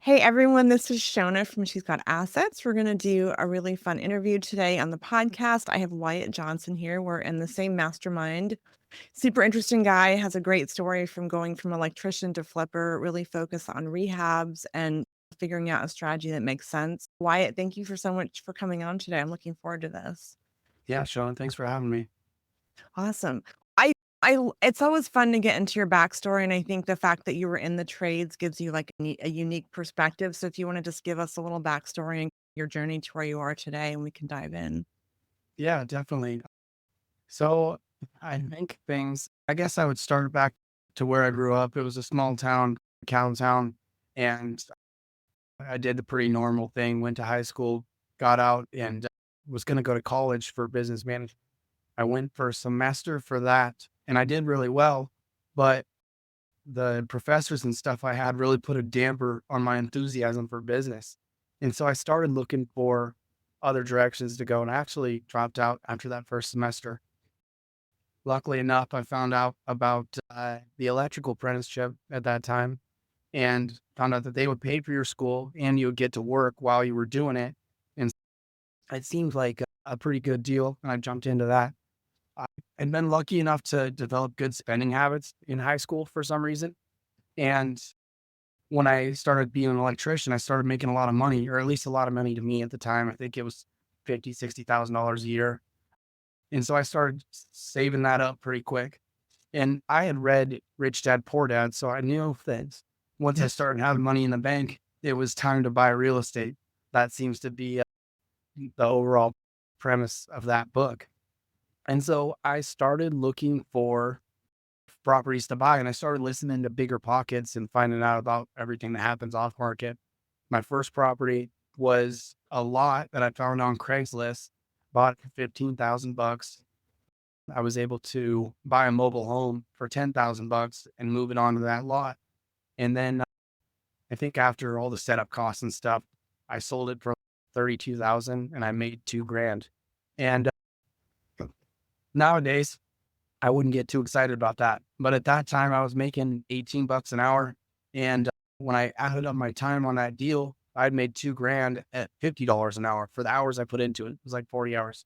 Hey everyone, this is Shona from She's Got Assets. We're going to do a really fun interview today on the podcast. I have Wyatt Johnson here. We're in the same mastermind. Super interesting guy, has a great story from going from electrician to flipper, really focused on rehabs and figuring out a strategy that makes sense. Wyatt, thank you for so much for coming on today. I'm looking forward to this. Yeah, Sean, thanks for having me. Awesome. It's always fun to get into your backstory, and I think the fact that you were in the trades gives you like a unique perspective. So if you want to just give us a little backstory and your journey to where you are today, and we can dive in. Yeah, definitely. So I think I guess I would start back to where I grew up. It was a small town, cow town, and I did the pretty normal thing, went to high school, got out, and was going to go to college for business management. I went for a semester for that, and I did really well, but the professors and stuff I had really put a damper on my enthusiasm for business. And so I started looking for other directions to go and I actually dropped out after that first semester. Luckily enough, I found out about the electrical apprenticeship at that time and found out that they would pay for your school and you would get to work while you were doing it. And it seemed like a pretty good deal. And I jumped into that. I had been lucky enough to develop good spending habits in high school for some reason. And when I started being an electrician, I started making a lot of money, or at least a lot of money to me at the time. I think it was $50,000, $60,000 a year. And so I started saving that up pretty quick. And I had read Rich Dad Poor Dad. So I knew that once I started having money in the bank, it was time to buy real estate. That seems to be the overall premise of that book. And so I started looking for properties to buy. And I started listening to Bigger Pockets and finding out about everything that happens off market. My first property was a lot that I found on Craigslist, bought it for 15,000 bucks. I was able to buy a mobile home for 10,000 bucks and move it onto that lot. And then I think after all the setup costs and stuff, I sold it for 32,000 and I made 2 grand. And nowadays I wouldn't get too excited about that. But at that time, I was making 18 bucks an hour. And when I added up my time on that deal, I'd made 2 grand at $50 an hour for the hours I put into it. It was like 40 hours.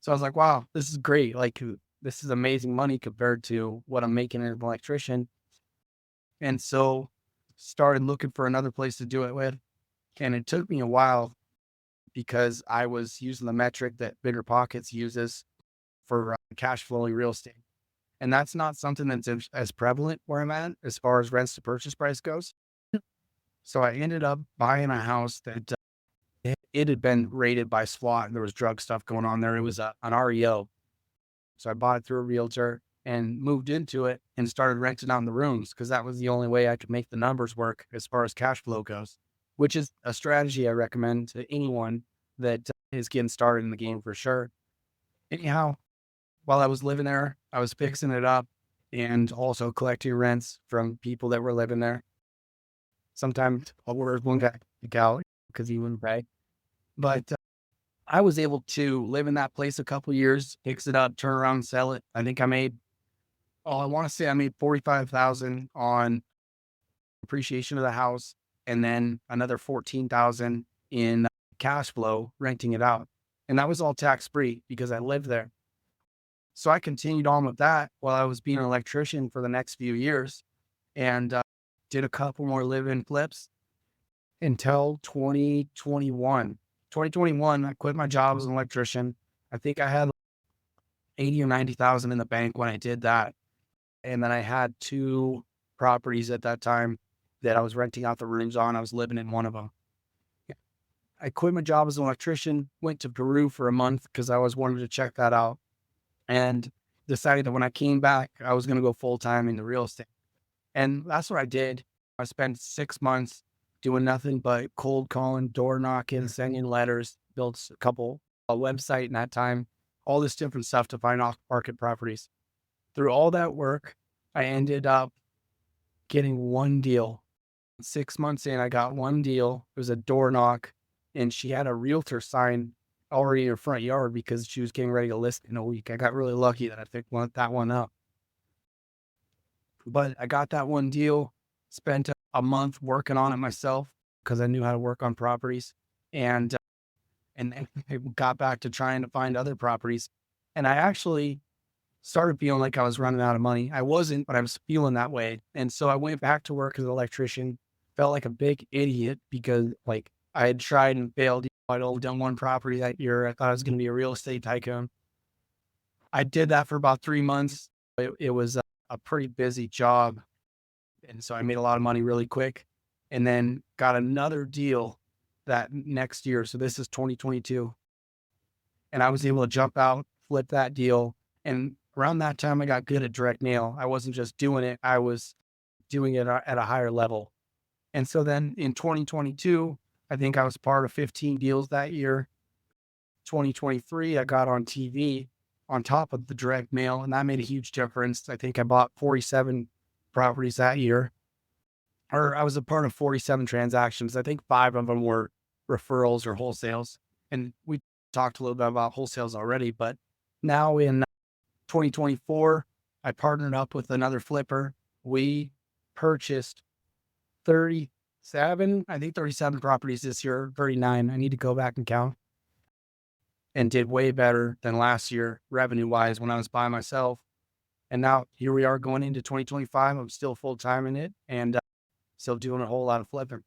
So I was like, wow, this is great. Like, this is amazing money compared to what I'm making as an electrician. And so started looking for another place to do it with. And it took me a while because I was using the metric that Bigger Pockets uses for cash flowing real estate. And that's not something that's as prevalent where I'm at as far as rents to purchase price goes. So I ended up buying a house that it had been rated by SWAT and there was drug stuff going on there. It was an REO. So I bought it through a realtor and moved into it and started renting out the rooms because that was the only way I could make the numbers work as far as cash flow goes, which is a strategy I recommend to anyone that is getting started in the game for sure. Anyhow, while I was living there, I was fixing it up and also collecting rents from people that were living there. Sometimes I'll work one guy out because he wouldn't pay. But I was able to live in that place a couple years, fix it up, turn around and sell it. I think I made, I want to say I made 45,000 on appreciation of the house and then another 14,000 in cash flow renting it out. And that was all tax free because I lived there. So I continued on with that while I was being an electrician for the next few years and did a couple more live-in flips until 2021. 2021, I quit my job as an electrician. I think I had 80 or 90,000 in the bank when I did that. And then I had 2 properties at that time that I was renting out the rooms on. I was living in one of them. I quit my job as an electrician, went to Peru for a month because I always wanted to check that out. And decided that when I came back, I was going to go full time into real estate. And that's what I did. I spent 6 months doing nothing but cold calling, door knocking, sending letters, built a website in that time, all this different stuff to find off market properties. Through all that work, I ended up getting one deal. 6 months in, I got one deal. It was a door knock, and she had a realtor sign already in her front yard because she was getting ready to list in a week. I got really lucky that I picked that one up. But I got that one deal, spent a month working on it myself, because I knew how to work on properties. And then I got back to trying to find other properties. And I actually started feeling like I was running out of money. I wasn't, but I was feeling that way. And so I went back to work as an electrician, felt like a big idiot because like I had tried and failed. I'd only done one property that year. I thought I was going to be a real estate tycoon. I did that for about 3 months. It was a pretty busy job. And so I made a lot of money really quick and then got another deal that next year. So this is 2022. And I was able to jump out, flip that deal. And around that time, I got good at direct mail. I wasn't just doing it, I was doing it at a higher level. And so then in 2022, I think I was part of 15 deals that year. 2023, I got on TV on top of the direct mail, and that made a huge difference. I think I bought 47 properties that year, or I was a part of 47 transactions. I think 5 of them were referrals or wholesales. And we talked a little bit about wholesales already, but now in 2024, I partnered up with another flipper. We purchased 37, I think 37 properties this year, 39. I need to go back and count, and did way better than last year revenue wise when I was by myself. And now here we are going into 2025. I'm still full time in it and still doing a whole lot of flipping.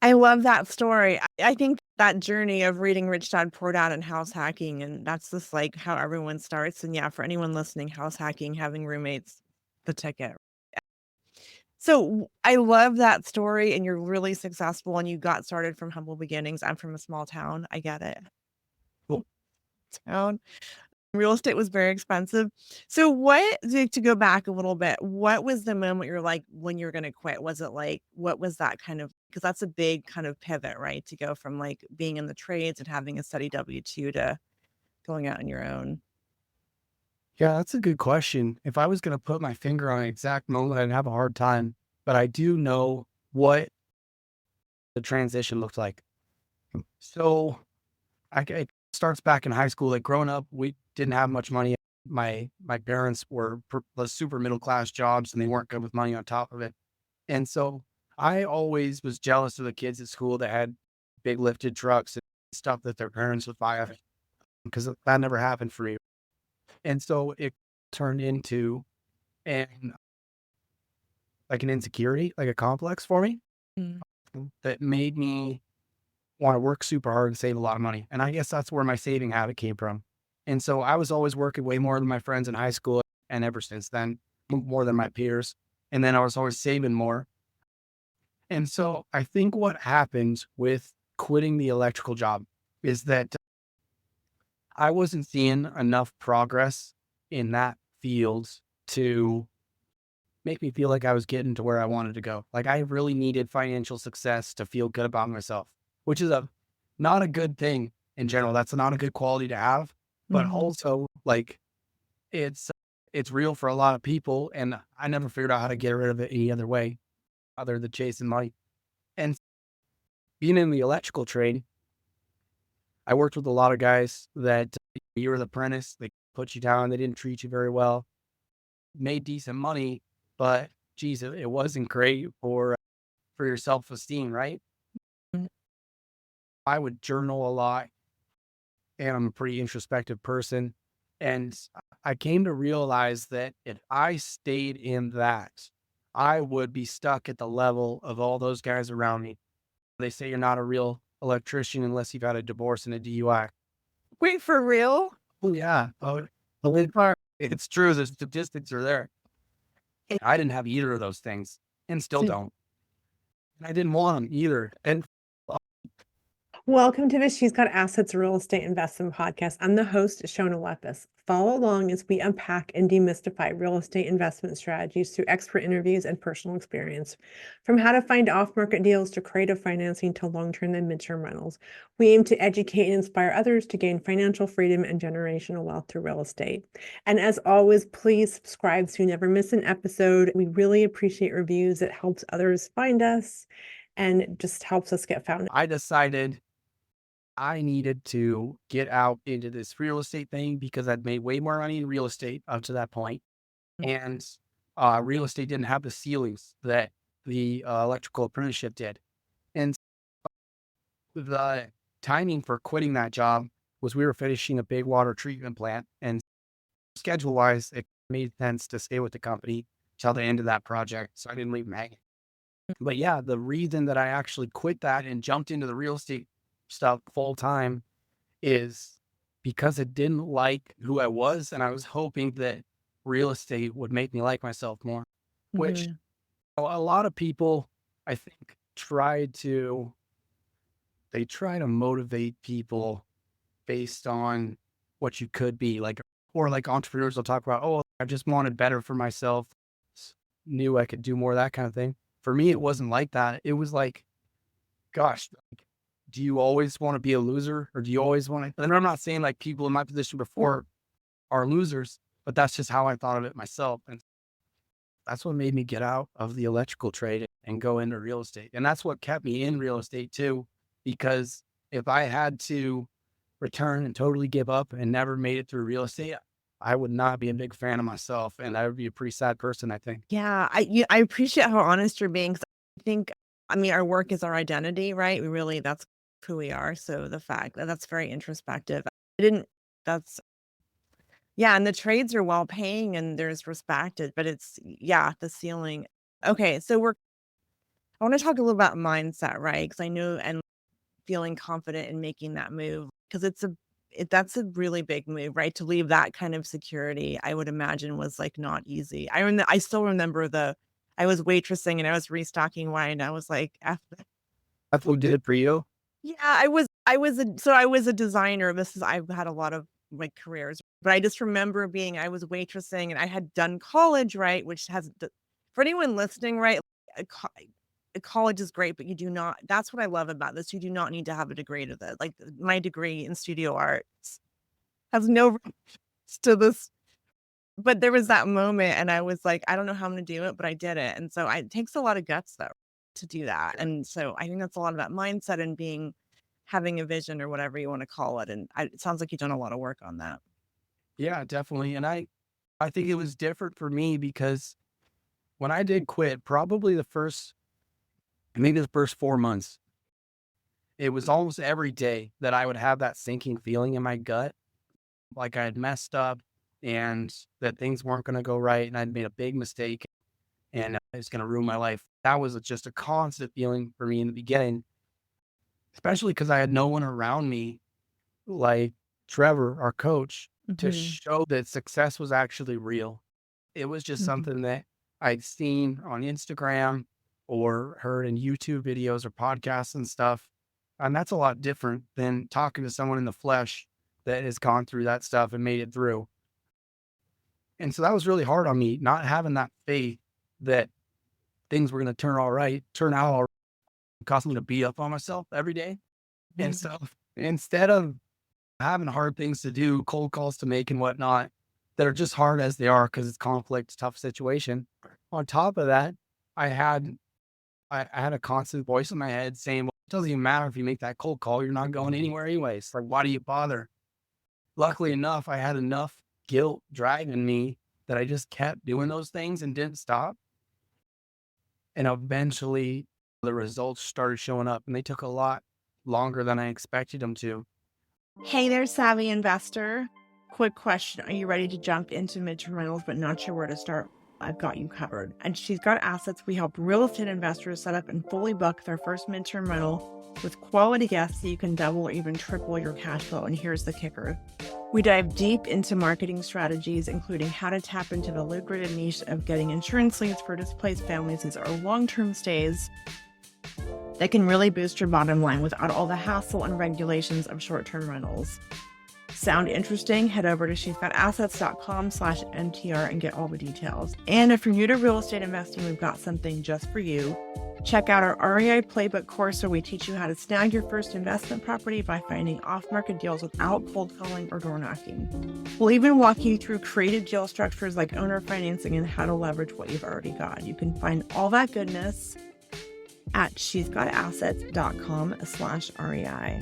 I love that story. I think that journey of reading Rich Dad Poor Dad and house hacking, and that's just like how everyone starts. And yeah, for anyone listening, house hacking, having roommates, the ticket. So I love that story, and you're really successful, and you got started from humble beginnings. I'm from a small town. I get it. Cool. Town. Real estate was very expensive. So to go back a little bit, what was the moment you're like, when you're going to quit? Was it like, what was that kind of, because that's a big kind of pivot, right? To go from like being in the trades and having a steady W-2 to going out on your own. Yeah, that's a good question. If I was going to put my finger on an exact moment, I'd have a hard time, but I do know what the transition looked like. So it starts back in high school. Like growing up, we didn't have much money. My parents were super middle class jobs, and they weren't good with money on top of it. And so I always was jealous of the kids at school that had big lifted trucks and stuff that their parents would buy because that never happened for me. And so it turned into an like an insecurity, like a complex for me Mm. that made me want to work super hard and save a lot of money. And I guess that's where my saving habit came from. And so I was always working way more than my friends in high school, and ever since then, more than my peers. And then I was always saving more. And so I think what happens with quitting the electrical job is that I wasn't seeing enough progress in that field to make me feel like I was getting to where I wanted to go. Like I really needed financial success to feel good about myself, which is not a good thing in general. That's not a good quality to have, but Mhm. also like it's it's real for a lot of people, and I never figured out how to get rid of it any other way other than chasing money. And being in the electrical trade, I worked with a lot of guys that you were the apprentice, they put you down, they didn't treat you very well, made decent money, but geez, it wasn't great for your self-esteem, right? Mm. I would journal a lot, and I'm a pretty introspective person. And I came to realize that if I stayed in that, I would be stuck at the level of all those guys around me. They say you're not a real electrician unless you've had a divorce and a DUI. Wait, for real? Oh, yeah. Oh, believe me, it's true. The statistics are there. I didn't have either of those things and still So don't. And I didn't want them either. And Welcome to the She's Got Assets Real Estate Investment Podcast. I'm the host, Shona Lepis. Follow along as we unpack and demystify real estate investment strategies through expert interviews and personal experience. From how to find off-market deals to creative financing to long-term and mid-term rentals, we aim to educate and inspire others to gain financial freedom and generational wealth through real estate. And as always, please subscribe so you never miss an episode. We really appreciate reviews. It helps others find us and it just helps us get found. I decided I needed to get out into this real estate thing because I'd made way more money in real estate up to that point. And real estate didn't have the ceilings that the electrical apprenticeship did. And the timing for quitting that job was we were finishing a big water treatment plant, and schedule wise, it made sense to stay with the company till the end of that project. So I didn't leave them hanging. But yeah, the reason that I actually quit that and jumped into the real estate stuff full time is because I didn't like who I was. And I was hoping that real estate would make me like myself more, which Mhm. a lot of people, I think, try to motivate people based on what you could be like, or like entrepreneurs will talk about, oh, I just wanted better for myself, knew I could do more, that kind of thing. For me, it wasn't like that. It was like, gosh, like, do you always want to be a loser, or do you always want to? And I'm not saying like people in my position before are losers, but that's just how I thought of it myself. And that's what made me get out of the electrical trade and go into real estate. And that's what kept me in real estate too, because if I had to return and totally give up and never made it through real estate, I would not be a big fan of myself. And I would be a pretty sad person, I think. Yeah, I appreciate how honest you're being 'cause I think I mean, our work is our identity, right? We really that's who we are, so the fact that that's very introspective. I didn't that's yeah, and the trades are well paying and there's respected, but it's yeah, the ceiling. Okay, so I wanna talk a little about mindset, right? Because I know and feeling confident in making that move because that's a really big move, right? To leave that kind of security, I would imagine was, like, not easy. I still remember I was waitressing and I was restocking wine. I was like, "F" That's what did it for you. Yeah, I was a designer. I've had a lot of, like, careers, but I just remember I was waitressing and I had done college, right, which has the for anyone listening, right, college is great, but you do not that's what I love about this, you do not need to have a degree to this. Like, my degree in studio arts has no relation to this, but there was that moment and I was like, "I don't know how I'm gonna do it," but I did it, and so it takes a lot of guts, though, to do that, and so I think that's a lot of that mindset and having a vision or whatever you wanna call it, and it sounds like you've done a lot of work on that. Yeah, definitely. And I think it was different for me because when I did quit, probably maybe the first 4 months, it was almost every day that I would have that sinking feeling in my gut, like I had messed up and that things weren't going to go right. And I'd made a big mistake and it's going to ruin my life. That was just a constant feeling for me in the beginning, especially because I had no one around me like Trevor, our coach, to Mhm, show that success was actually real. It was just mhm. something that I'd seen on Instagram or heard in YouTube videos or podcasts and stuff. And that's a lot different than talking to someone in the flesh that has gone through that stuff and made it through. And so that was really hard on me, not having that faith that things were going to turn out all right, caused me to beat up on myself every day. And Mhm. so instead of having hard things to do, cold calls to make and whatnot, that are just hard as they are because it's conflict, tough situation. On top of that, I had I had a constant voice in my head saying, well, it doesn't even matter if you make that cold call, you're not going anywhere anyways. Like, why do you bother? Luckily enough, I had enough guilt driving me that I just kept doing those things and didn't stop. And eventually the results started showing up and they took a lot longer than I expected them to. Hey there, savvy investor. Quick question. Are you ready to jump into midterm rentals but not sure where to start? I've got you covered. And She's Got Assets. We help real estate investors set up and fully book their first midterm rental with quality guests so you can double or even triple your cash flow. And here's the kicker. We dive deep into marketing strategies, including how to tap into the lucrative niche of getting insurance leads for displaced families. These are long-term stays that can really boost your bottom line without all the hassle and regulations of short-term rentals. Sound interesting? Head over to she'sgotassets.com/MTR and get all the details. And if you're new to real estate investing, we've got something just for you. Check out our REI Playbook course where we teach you how to snag your first investment property by finding off-market deals without cold calling or door knocking. We'll even walk you through creative deal structures like owner financing and how to leverage what you've already got. You can find all that goodness at she'sgotassets.com/REI.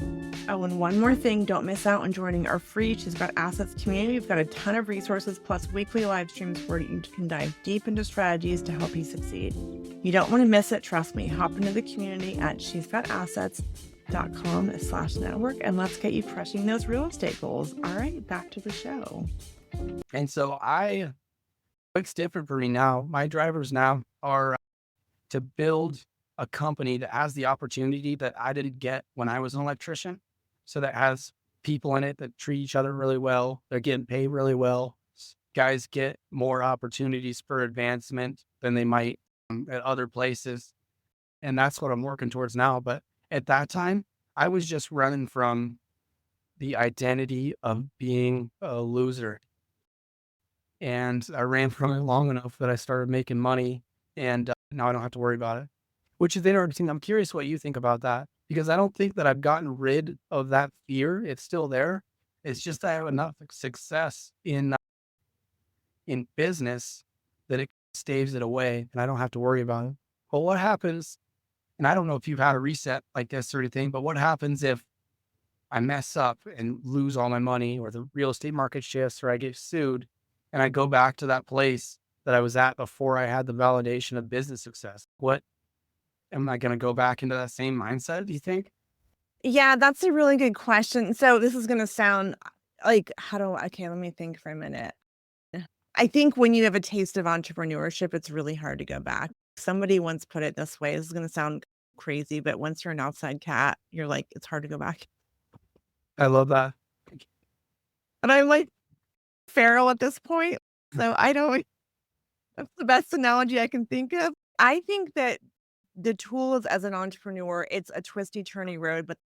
Oh, and one more thing, don't miss out on joining our free She's Got Assets community. We've got a ton of resources plus weekly live streams where you can dive deep into strategies to help you succeed. You don't want to miss it. Trust me. Hop into the community at she'sgotassets.com/network and let's get you crushing those real estate goals. All right, back to the show. And so it's different for me now. My drivers now are to build a company that has the opportunity that I didn't get when I was an electrician. So that has people in it that treat each other really well. They're getting paid really well. Guys get more opportunities for advancement than they might at other places. And that's what I'm working towards now. But at that time, I was just running from the identity of being a loser. And I ran from it long enough that I started making money, and now I don't have to worry about it, which is interesting. I'm curious what you think about that, because I don't think that I've gotten rid of that fear. It's still there. It's just I have enough success in business that it staves it away, and I don't have to worry about it. But what happens, and I don't know if you've had a reset like this or anything, but what happens if I mess up and lose all my money, or the real estate market shifts, or I get sued, and I go back to that place that I was at before I had the validation of business success? What am I going to go back into that same mindset, do you think? Yeah, that's a really good question. So this is going to sound like, okay, let me think for a minute. I think when you have a taste of entrepreneurship, it's really hard to go back. Somebody once put it this way. This is going to sound crazy, but once you're an outside cat, you're like, it's hard to go back. I love that. And I'm like feral at this point. So I don't, that's the best analogy I can think of. I think that the tools as an entrepreneur, it's a twisty, turny road, but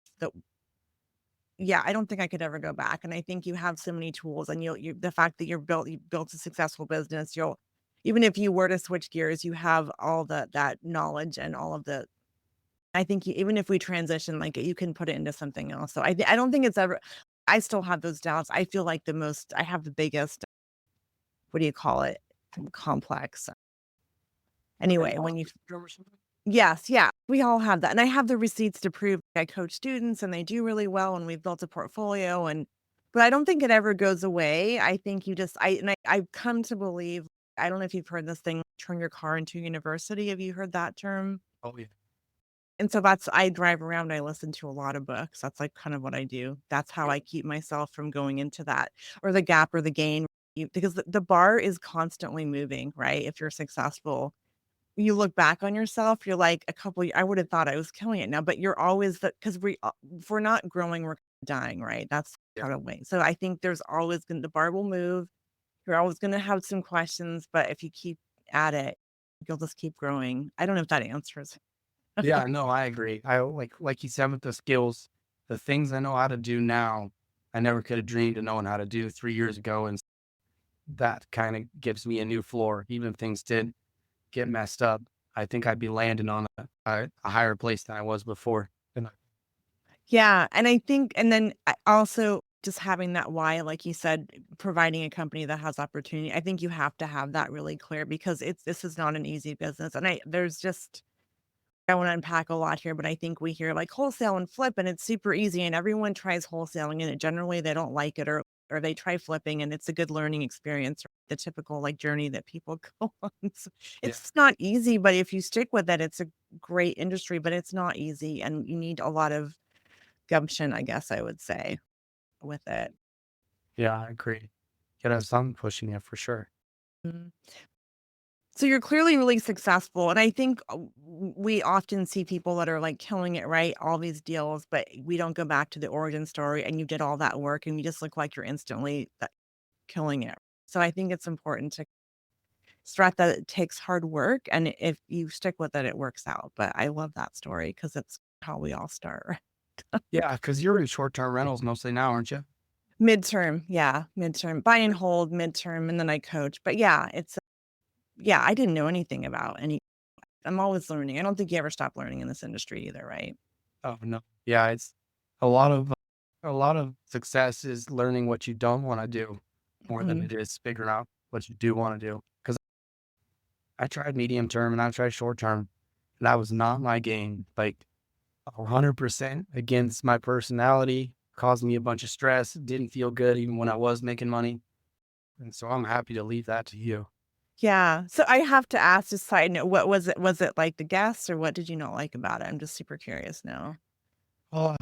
I don't think I could ever go back. And I think you have so many tools, and the fact that you built a successful business, even if you were to switch gears, you have all that knowledge and all of the, I think even if we transition, like you can put it into something else. So I don't think it's ever, I still have those doubts. I feel like I have the biggest, what do you call it? Complex. Anyway, yes, yeah, we all have that. And I have the receipts to prove I coach students and they do really well and we've built a portfolio, but I don't think it ever goes away. I think I've come to believe, I don't know if you've heard this thing, turn your car into a university. Have you heard that term? Oh, yeah. And so I drive around, I listen to a lot of books. That's like kind of what I do. That's how I keep myself from going into that, or the gap or the gain, because the bar is constantly moving, right? If you're successful, you look back on yourself, you're like I would have thought I was killing it now, but you're always because if we're not growing, we're dying, right? That's Yeah. kind of way. So I think the bar will move. You're always going to have some questions, but if you keep at it, you'll just keep growing. I don't know if that answers. Yeah, no, I agree. I like you said, with the skills, the things I know how to do now, I never could have dreamed of knowing how to do 3 years ago. And that kind of gives me a new floor. Even if things did get messed up, I think I'd be landing on a higher place than I was before. Yeah, and I think, and then also just having that why, like you said, providing a company that has opportunity. I think you have to have that really clear, because this is not an easy business. And I want to unpack a lot here, but I think we hear like wholesale and flip and it's super easy, and everyone tries wholesaling and generally they don't like it, or they try flipping and it's a good learning experience, the typical like journey that people go on. So Yeah. it's not easy, but if you stick with it, it's a great industry, but it's not easy and you need a lot of gumption, I guess I would say, with it. Yeah, I agree. Gotta have something pushing you for sure. Mhm. So you're clearly really successful, and I think we often see people that are like killing it, right? All these deals, but we don't go back to the origin story. And you did all that work, and you just look like you're instantly killing it. So I think it's important to stress that it takes hard work, and if you stick with it, it works out. But I love that story because it's how we all start. Right? Yeah, because you're in short-term rentals mostly now, aren't you? Midterm, yeah, midterm, buy and hold, midterm, and then I coach. But yeah, I didn't know anything about any. I'm always learning. I don't think you ever stop learning in this industry either, right? Oh, no. Yeah, it's a lot of success is learning what you don't want to do more than Mhm. it is figuring out what you do want to do. Because I tried medium term and I tried short term, That was not my game. Like 100% against my personality, caused me a bunch of stress, didn't feel good even when I was making money. And so I'm happy to leave that to you. Yeah. So I have to ask, just side note, what was it? Was it like the guests or what did you not like about it? I'm just super curious now. Oh,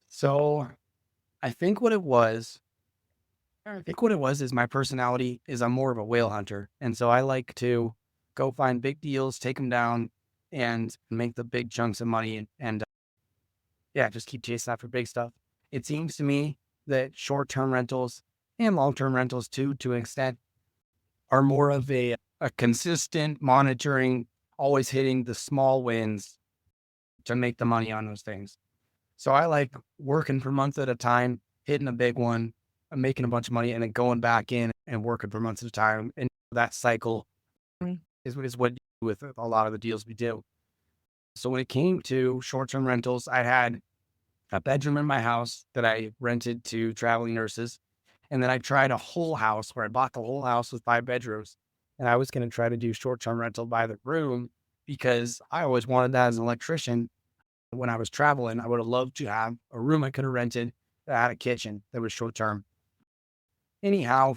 so I think what it was, I think what it was is my personality is I'm more of a whale hunter. And so I like to go find big deals, take them down and make the big chunks of money and yeah, just keep chasing after big stuff. It seems to me that short-term rentals and long-term rentals too, to an extent, are more of a consistent monitoring, always hitting the small wins to make the money on those things. So I like working for months at a time, hitting a big one, making a bunch of money, and then going back in and working for months at a time. And that cycle Mm. is what we do with a lot of the deals we do. So when it came to short-term rentals, I had a bedroom in my house that I rented to traveling nurses. And then I tried a whole house where I bought the whole house with 5 bedrooms. And I was going to try to do short-term rental by the room because I always wanted that as an electrician. When I was traveling, I would have loved to have a room I could have rented that had a kitchen that was short-term. Anyhow,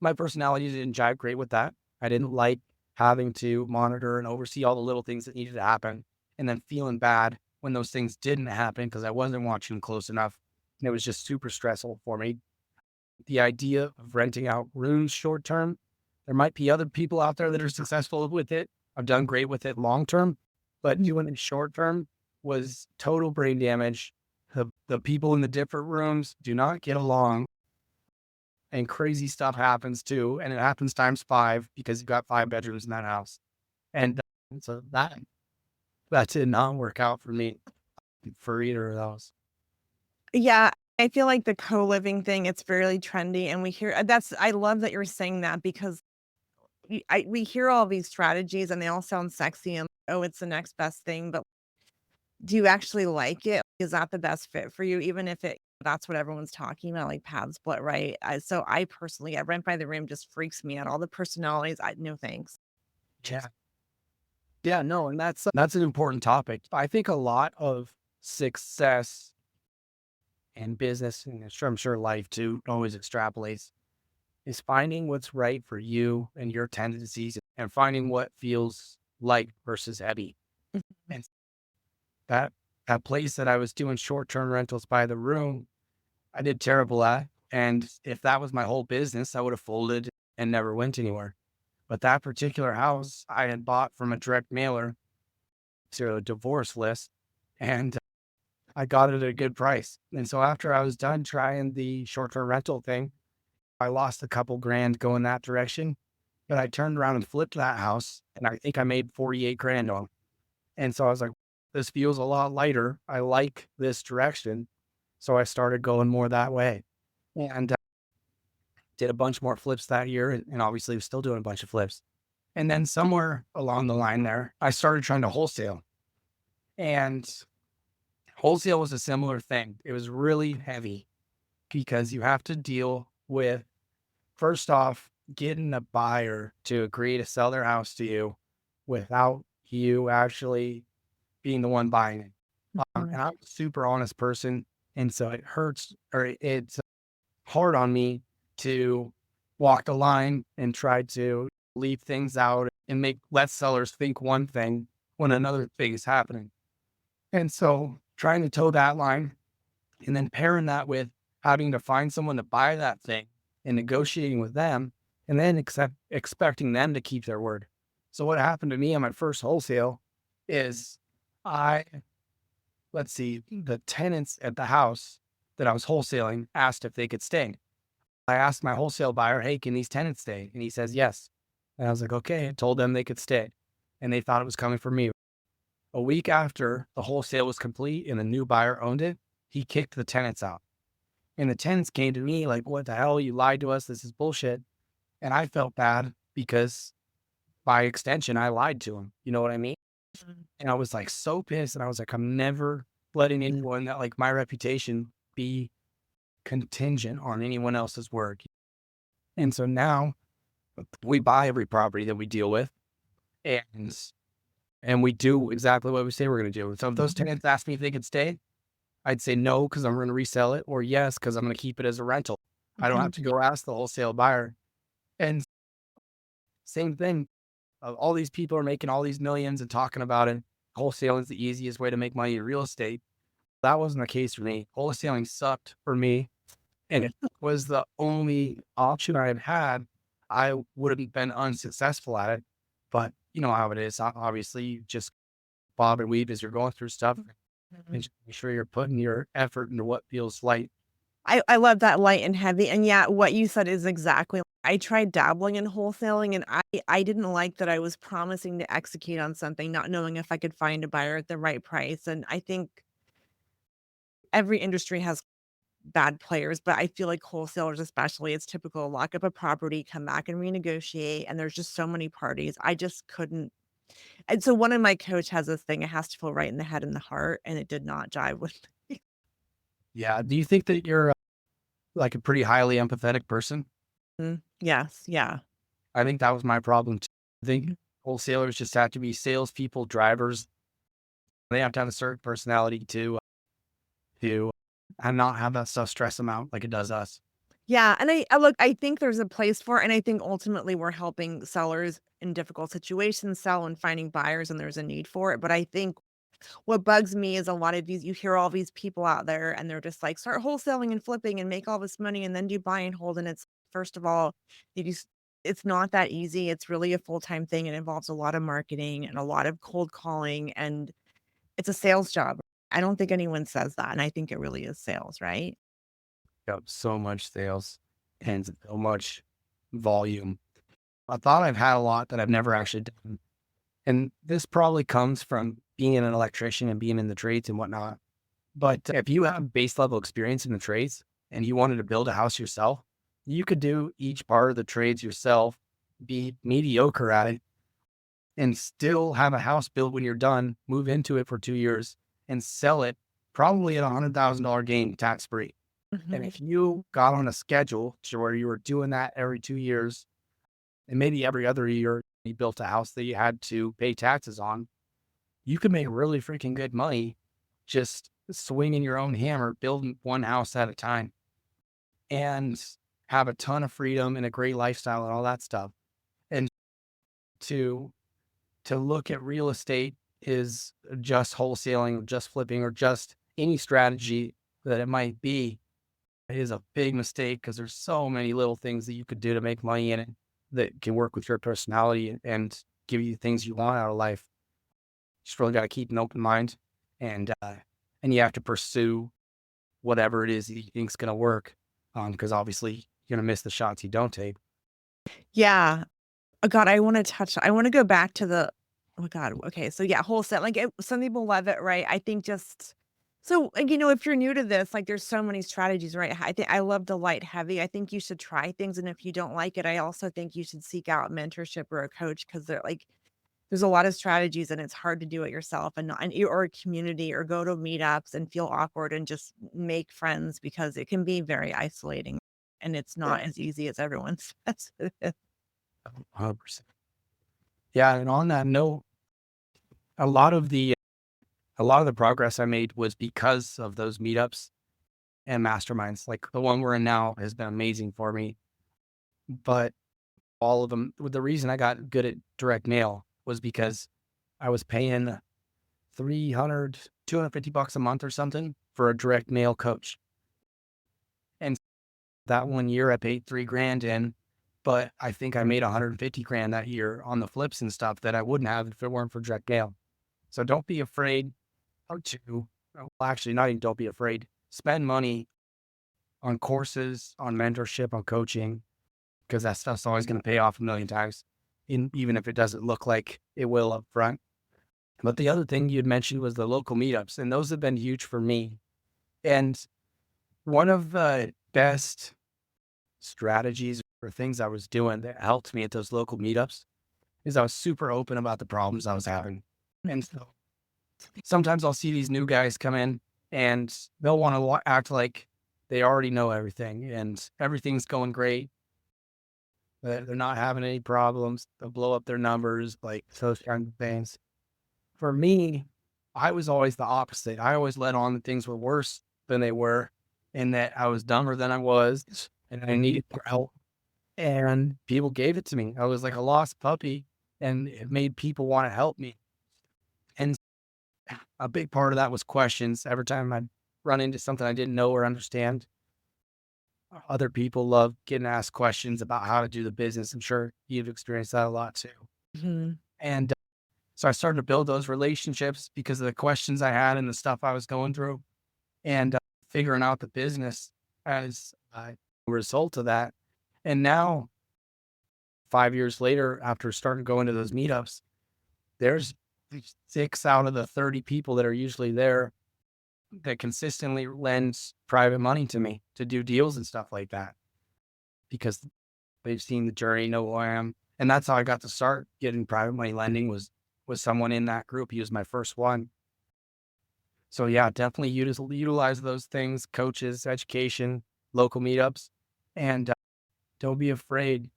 my personality didn't jive great with that. I didn't like having to monitor and oversee all the little things that needed to happen and then feeling bad when those things didn't happen because I wasn't watching close enough. And it was just super stressful for me. The idea of renting out rooms short term, there might be other people out there that are successful with it. I've done great with it long term, but doing it short term was total brain damage. The people in the different rooms do not get along and crazy stuff happens too. And it happens times 5 because you've got 5 bedrooms in that house. And so that did not work out for me for either of those. Yeah. I feel like the co-living thing, it's fairly trendy. And we hear I love that you're saying that because we hear all these strategies and they all sound sexy and oh, it's the next best thing. But do you actually like it? Is that the best fit for you? Even if that's what everyone's talking about, like pad split, right? So I personally, I rent by the room just freaks me out. All the personalities, no thanks. Yeah. Yeah, no, and that's an important topic. I think a lot of success and business, and I'm sure life too, always extrapolates, is finding what's right for you and your tendencies and finding what feels light versus heavy. Mhm. And that that place that I was doing short-term rentals by the room, I did terrible at. And if that was my whole business, I would have folded and never went anywhere. But that particular house I had bought from a direct mailer to a divorce list, and I got it at a good price. And so after I was done trying the short-term rental thing, I lost a couple grand going that direction, but I turned around and flipped that house and I think I made 48 grand on it. And so I was like, this feels a lot lighter. I like this direction. So I started going more that way and did a bunch more flips that year and obviously was still doing a bunch of flips. And then somewhere along the line there, I started trying to wholesale and wholesale was a similar thing. It was really heavy because you have to deal with, first off, getting a buyer to agree to sell their house to you without you actually being the one buying it. Mhm. And I'm a super honest person. And so it hurts or it's hard on me to walk the line and try to leave things out and let sellers think one thing when another thing is happening. And so trying to toe that line and then pairing that with having to find someone to buy that thing and negotiating with them and then expecting them to keep their word. So what happened to me on my first wholesale is I, let's see, the tenants at the house that I was wholesaling asked if they could stay. I asked my wholesale buyer, hey, can these tenants stay? And he says, yes. And I was like, okay, I told them they could stay. And they thought it was coming from me. A week after the wholesale was complete and the new buyer owned it, he kicked the tenants out. And the tenants came to me like, what the hell? You lied to us. This is bullshit. And I felt bad because by extension, I lied to him. You know what I mean? Mhm. And I was like so pissed. And I was like, I'm never letting anyone that like my reputation be contingent on anyone else's work. And so now we buy every property that we deal with. And and we do exactly what we say we're going to do. So if those tenants ask me if they could stay, I'd say no, because I'm going to resell it, or yes, because I'm going to keep it as a rental. I don't have to go ask the wholesale buyer. And same thing, all these people are making all these millions and talking about it. Wholesaling is the easiest way to make money in real estate. That wasn't the case for me. Wholesaling sucked for me, and it was the only option I had. I would have been unsuccessful at it, but you know how it is. Obviously, you just bob and weave as you're going through stuff, and just make sure you're putting your effort into what feels light. I love that light and heavy, and yeah, what you said is exactly. I tried dabbling in wholesaling, and I didn't like that I was promising to execute on something, not knowing if I could find a buyer at the right price, and I think every industry has bad players, but I feel like wholesalers especially, it's typical, lock up a property, come back and renegotiate, and there's just so many parties. I just couldn't. And so one of my coach has this thing, it has to feel right in the head and the heart, and it did not jive with me. Yeah. Do you think that you're like a pretty highly empathetic person? Yes, yeah. I think that was my problem too. I think wholesalers just have to be salespeople, drivers. They have to have a certain personality to and not have that stuff stress them out like it does us. Yeah, and I look, I think there's a place for it, and I think ultimately we're helping sellers in difficult situations sell and finding buyers, and there's a need for it, but I think what bugs me is a lot of these you hear all these people out there, and they're just like, "Start wholesaling and flipping and make all this money, and then do buy and hold," and it's first of all, you just it's not that easy, it's really a full-time thing, it involves a lot of marketing and a lot of cold calling, and it's a sales job. I don't think anyone says that, and I think it really is sales, right? Got so much sales and so much volume. I thought I've had a lot that I've never actually done. And this probably comes from being an electrician and being in the trades and whatnot. But if you have base level experience in the trades and you wanted to build a house yourself, you could do each part of the trades yourself, be mediocre at it, and still have a house built when you're done, move into it for 2 years and sell it probably at $100,000 gain tax free. And Mhm. if you got on a schedule to where you were doing that every 2 years, and maybe every other year you built a house that you had to pay taxes on, you could make really freaking good money just swinging your own hammer, building one house at a time, and have a ton of freedom and a great lifestyle and all that stuff. And to look at real estate is just wholesaling, just flipping, or just any strategy that it might be is a big mistake because there's so many little things that you could do to make money in it that can work with your personality and give you things you want out of life. Just really got to keep an open mind, and you have to pursue whatever it is that you think's going to work. Because obviously you're going to miss the shots you don't take. Yeah. Oh god, I wanna go back to the oh god, okay, so yeah, wholesale, like, some people love it, right? I think just so, like, if you're new to this, like, there's so many strategies, right? I think I love the light heavy. I think you should try things, and if you don't like it, I also think you should seek out mentorship or a coach because 'cause they're like there's a lot of strategies, and it's hard to do it yourself and not and or a community or go to meetups and feel awkward and just make friends because it can be very isolating, and it's not as easy as everyone says it is. 100%. Yeah, and on that note, a lot of the progress I made was because of those meetups and masterminds. Like the one we're in now has been amazing for me. But all of them, the reason I got good at direct mail was because I was paying 300, 250 bucks a month or something for a direct mail coach. And that 1 year I paid 3 grand in, but I think I made 150 grand that year on the flips and stuff that I wouldn't have if it weren't for direct mail. So don't be afraid to, well, actually, not even don't be afraid. Spend money on courses, on mentorship, on coaching, because that stuff's always going to pay off a million times, even if it doesn't look like it will up front. But the other thing you'd mentioned was the local meetups, and those have been huge for me. And one of the best strategies or things I was doing that helped me at those local meetups is I was super open about the problems I was having. And so sometimes I'll see these new guys come in and they'll want to act like they already know everything and everything's going great. They're not having any problems. They'll blow up their numbers, like those kinds of things. for me, I was always the opposite. I always let on that things were worse than they were and that I was dumber than I was and I needed more help. And people gave it to me. I was like a lost puppy and it made people want to help me. And a big part of that was questions. Every time I'd run into something I didn't know or understand, other people love getting asked questions about how to do the business. I'm sure you've experienced that a lot too. Mhm. And so I started to build those relationships because of the questions I had and the stuff I was going through and figuring out the business as a result of that. And now, 5 years later, after starting going to those meetups, there's 6 out of the 30 people that are usually there that consistently lends private money to me to do deals and stuff like that because they've seen the journey, know who I am. And that's how I got to start getting private money lending was someone in that group. He was my first one. So yeah, definitely utilize those things, coaches, education, local meetups, and don't be afraid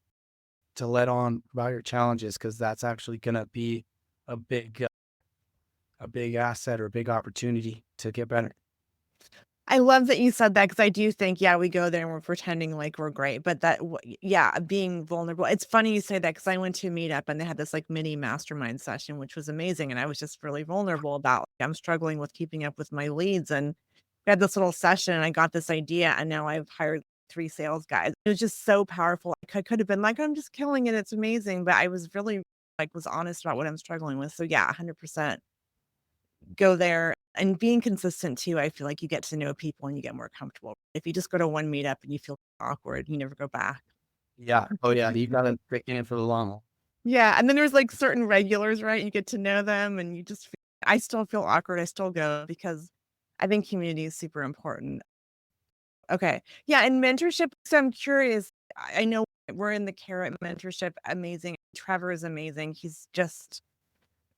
to let on about your challenges because that's actually going to be a big, uh, a big asset or a big opportunity to get better. I love that you said that because I do think, yeah, we go there and we're pretending like we're great, but yeah, being vulnerable. It's funny you say that because I went to a meetup and they had this like mini mastermind session, which was amazing. And I was just really vulnerable about like, I'm struggling with keeping up with my leads. And we had this little session and I got this idea and now I've hired 3 sales guys. It was just so powerful. I could have been like, I'm just killing it. It's amazing. But I was really like, was honest about what I'm struggling with. So yeah, 100% go there and being consistent too. I feel like you get to know people and you get more comfortable. If you just go to one meetup and you feel awkward, you never go back. Yeah. Oh yeah. You got to break in for the long haul. Yeah, and then there's like certain regulars, right? You get to know them and you just I still feel awkward. I still go because I think community is super important. Okay. Yeah, and mentorship. So I'm curious. I know we're in the carrot mentorship. Amazing. Trevor is amazing. He's just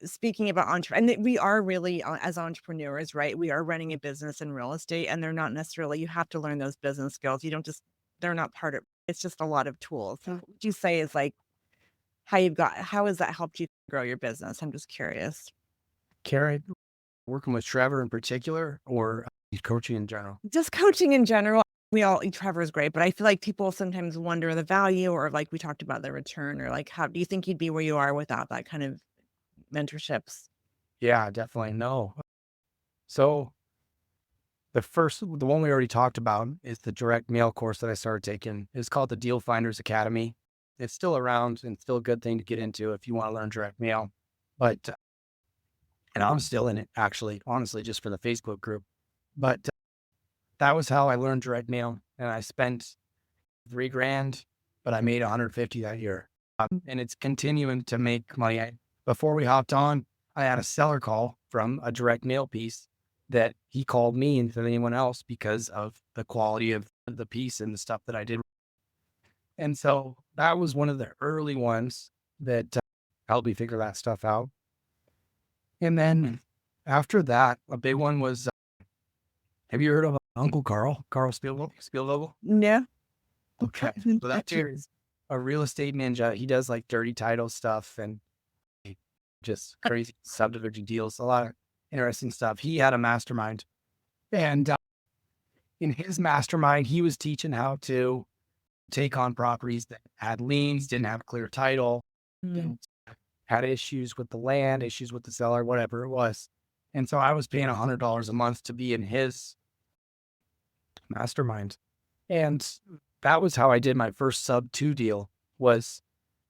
speaking about we are really as entrepreneurs, right? We are running a business in real estate, and they're not necessarily. You have to learn those business skills. You don't just. They're not part of. It's just a lot of tools. So what would you say is like how has that helped you grow your business? I'm just curious. Karen, working with Trevor in particular or coaching in general? Just coaching in general. Trevor is great, but I feel like people sometimes wonder the value or like we talked about the return or like how do you think you'd be where you are without that kind of mentorships? Yeah, definitely. No. So the one we already talked about is the direct mail course that I started taking. It's called the Deal Finders Academy. It's still around and still a good thing to get into if you want to learn direct mail. But, and I'm still in it actually, honestly, just for the Facebook group. But that was how I learned direct mail. And I spent 3 grand, but I made 150 that year. And it's continuing to make money. Before we hopped on, I had a seller call from a direct mail piece that he called me instead of anyone else because of the quality of the piece and the stuff that I did. And so that was one of the early ones that helped me figure that stuff out. And then after that, a big one was, have you heard of Uncle Carl, Carl Spielvogel? No. Okay. So that dude is a real estate ninja. He does like dirty title stuff and just crazy subdivision deals, a lot of interesting stuff. He had a mastermind. And in his mastermind, he was teaching how to take on properties that had liens, didn't have clear title, Mm. had issues with the land, issues with the seller, whatever it was. And so I was paying $100 a month to be in his mastermind. And that was how I did my first sub 2 deal was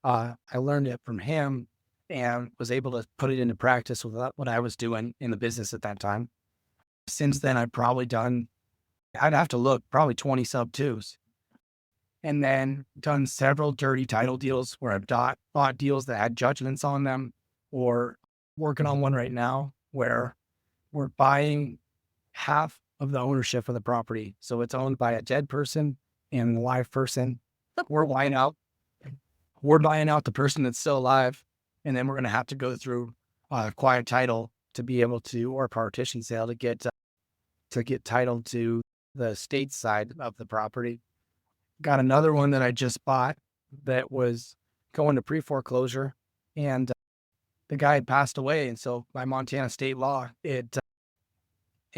I learned it from him and was able to put it into practice with what I was doing in the business at that time. Since then, I've probably done, I'd have to look, probably 20 sub 2s. And then done several dirty title deals where I've bought deals that had judgments on them, or working on one right now where we're buying half of the ownership of the property. So it's owned by a dead person and a live person. We're buying out the person that's still alive. And then we're going to have to go through quiet title to be able to, or partition sale to get title to the state side of the property. Got another one that I just bought that was going to pre-foreclosure. And the guy had passed away. And so by Montana state law, it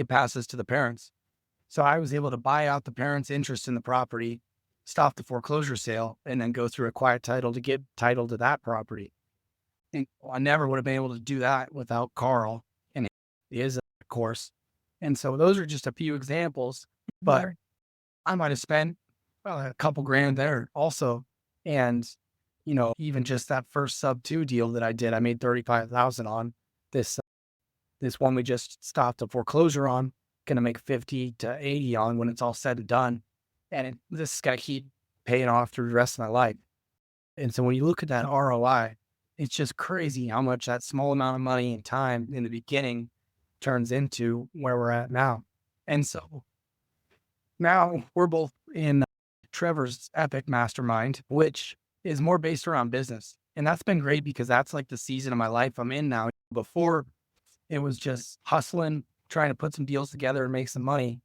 passes to the parents. So I was able to buy out the parents' interest in the property, stop the foreclosure sale, and then go through a quiet title to get title to that property. And I never would have been able to do that without Carl, and he is, of course. And so those are just a few examples, but Mhm. I might have spent a couple grand there also. And, even just that first sub two deal that I did, I made 35,000 on this. This one we just stopped a foreclosure on, going to make 50 to 80 on when it's all said and done. And this is going to keep paying off through the rest of my life. And so when you look at that ROI, it's just crazy how much that small amount of money and time in the beginning turns into where we're at now. And so now we're both in Trevor's Epic Mastermind, which is more based around business. And that's been great because that's like the season of my life I'm in now. Before, it was just hustling, trying to put some deals together and make some money.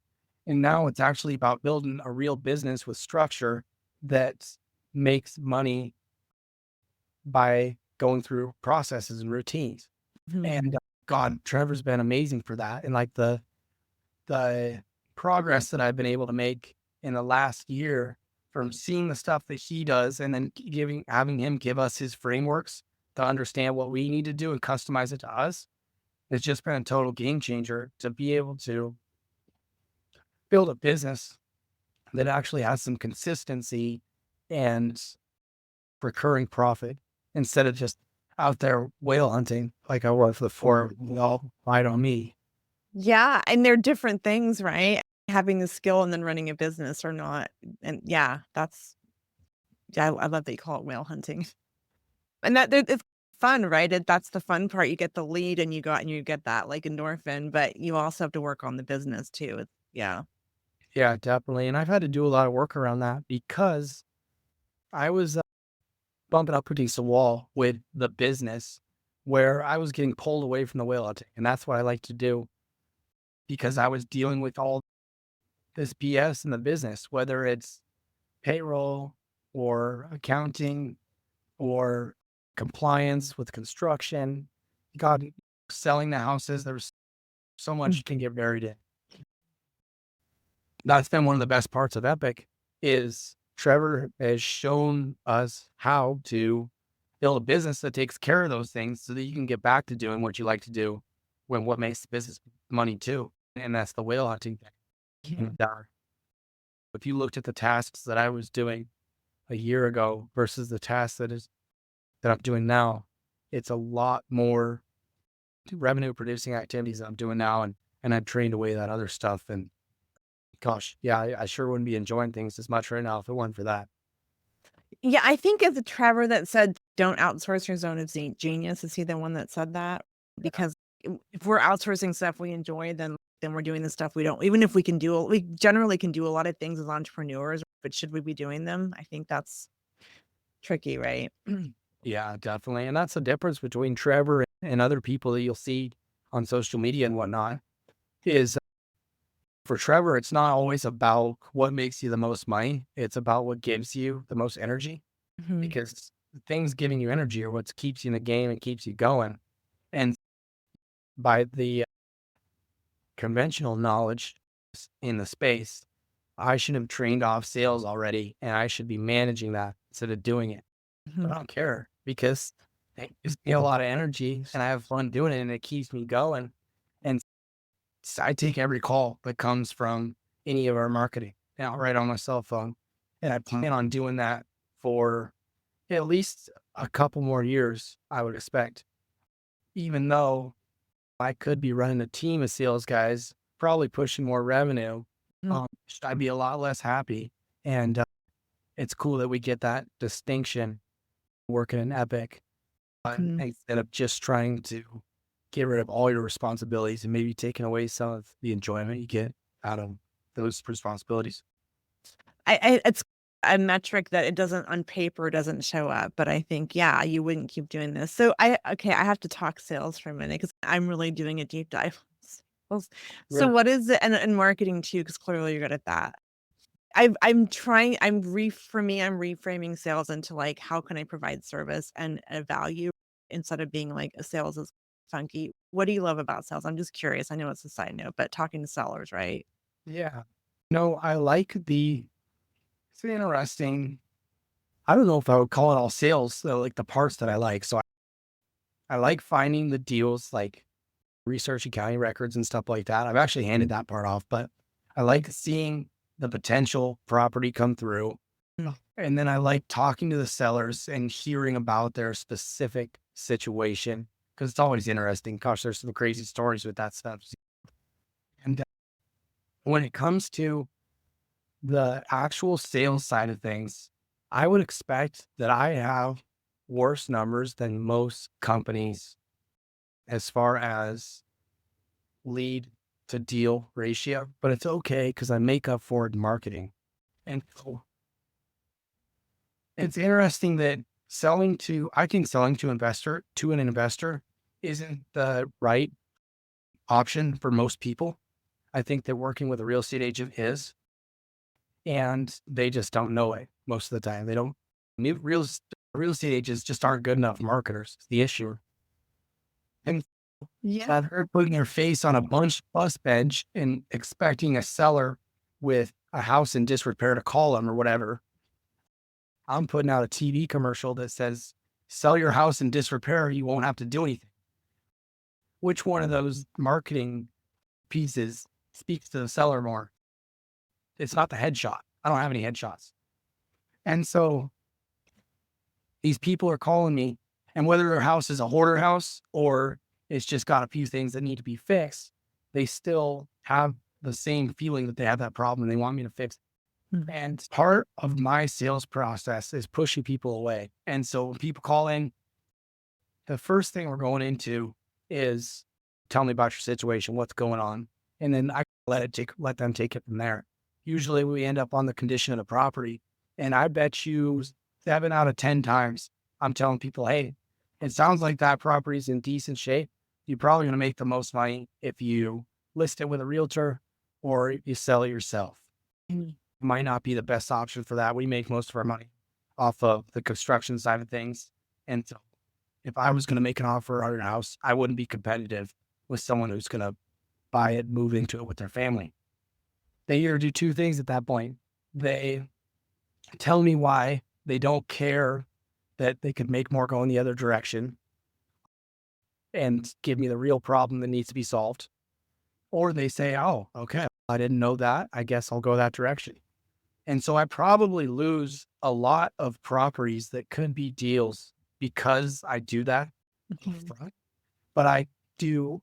And now it's actually about building a real business with structure that makes money by going through processes and routines. Mhm. And God, Trevor's been amazing for that. And like the progress that I've been able to make in the last year from seeing the stuff that he does and then having him give us his frameworks to understand what we need to do and customize it to us. It's just been a total game changer to be able to build a business that actually has some consistency and recurring profit instead of just out there whale hunting like I was before. All lied on me. Yeah, and they're different things, right? Having the skill and then running a business or not. And yeah, I love that you call it whale hunting. And it's fun, right? That's the fun part. You get the lead and you go out and you get that like endorphin, but you also have to work on the business too. Yeah. Yeah, definitely. And I've had to do a lot of work around that because I was bumping up against a wall with the business where I was getting pulled away from the whale hunting. And that's what I like to do because I was dealing with all this BS in the business, whether it's payroll or accounting or compliance with construction. God, selling the houses, there was so much Mm. you can get buried in. That's been one of the best parts of Epic is Trevor has shown us how to build a business that takes care of those things so that you can get back to doing what you like to do when what makes the business money too. And that's the whale hunting thing. And, if you looked at the tasks that I was doing a year ago versus the tasks that I'm doing now, it's a lot more revenue producing activities that I'm doing now. And I've trained away that other stuff. And gosh, yeah, I sure wouldn't be enjoying things as much right now if it weren't for that. Yeah, I think it's Trevor that said, "Don't outsource your zone of genius." Is he the one that said that? Because if we're outsourcing stuff we enjoy, then we're doing the stuff we don't. Even if we generally can do a lot of things as entrepreneurs, but should we be doing them? I think that's tricky, right? Yeah, definitely. And that's the difference between Trevor and other people that you'll see on social media and whatnot is for Trevor, it's not always about what makes you the most money. It's about what gives you the most energy Mhm. because the things giving you energy are what keeps you in the game and keeps you going. And by the conventional knowledge in the space, I should have trained off sales already and I should be managing that instead of doing it. But Mhm. I don't care because it gives me a lot of energy and I have fun doing it and it keeps me going. And I take every call that comes from any of our marketing now right on my cell phone. And I plan on doing that for at least a couple more years, I would expect, even though I could be running a team of sales guys, probably pushing more revenue. Mhm. I'd be a lot less happy. And it's cool that we get that distinction working in Epic Mhm. instead of just trying to get rid of all your responsibilities and maybe taking away some of the enjoyment you get out of those responsibilities. It's a metric that it doesn't on paper doesn't show up, but I think, yeah, you wouldn't keep doing this. So okay, I have to talk sales for a minute because I'm really doing a deep dive on sales. So Yeah. what is it and marketing too, because clearly you're good at that. I'm reframing sales into like, how can I provide service and a value? instead of being like, sales is funky. What do you love about sales? I'm just curious. I know it's a side note, but talking to sellers, right? Yeah. No, I like it's interesting. I don't know if I would call it all sales, so like the parts that I like. So I like finding the deals, like researching county records and stuff like that. I've actually handed that part off, but I like seeing the potential property come through. Mm. And then I like talking to the sellers and hearing about their specific situation because it's always interesting. Gosh, there's some crazy stories with that stuff. And when it comes to the actual sales side of things, I would expect that I have worse numbers than most companies as far as lead to deal ratio, but it's okay because I make up for it in marketing. And so it's interesting that I think selling to an investor isn't the right option for most people. I think that working with a real estate agent is, and they just don't know it most of the time. They don't, real estate agents just aren't good enough marketers. It's the issue. And Yeah. I've heard putting their face on a bus bench and expecting a seller with a house in disrepair to call them or whatever. I'm putting out a TV commercial that says, sell your house in disrepair, you won't have to do anything. Which one of those marketing pieces speaks to the seller more? It's not the headshot. I don't have any headshots. And so these people are calling me, and whether their house is a hoarder house or it's just got a few things that need to be fixed, they still have the same feeling that they have that problem and they want me to fix it. Mm. And part of my sales process is pushing people away. And so when people call in, the first thing we're going into is tell me about your situation, what's going on. And then I let them take it from there. Usually we end up on the condition of the property. And I bet you 7 out of 10 times I'm telling people, hey, it sounds like that property is in decent shape. You're probably going to make the most money if you list it with a realtor or you sell it yourself. Mm. Might not be the best option for that. We make most of our money off of the construction side of things. And so if I was going to make an offer on your house, I wouldn't be competitive with someone who's going to buy it, move into it with their family. They either do two things at that point. They tell me why they don't care that they could make more going the other direction and give me the real problem that needs to be solved. Or they say, oh, okay, I didn't know that. I guess I'll go that direction. And so I probably lose a lot of properties that could be deals because I do that Mhm. upfront. But I do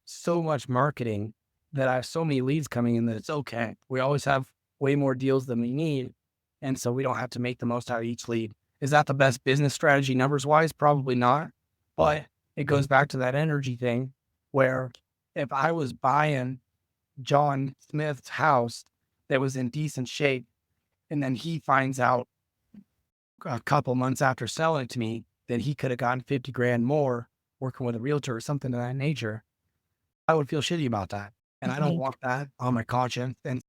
so much marketing that I have so many leads coming in that it's okay. We always have way more deals than we need. And so we don't have to make the most out of each lead. Is that the best business strategy numbers wise? Probably not. But it goes back to that energy thing where if I was buying John Smith's house that was in decent shape, and then he finds out a couple months after selling it to me that he could have gotten 50 grand more working with a realtor or something of that nature, I would feel shitty about that. And I don't Mhm. want that on my conscience. And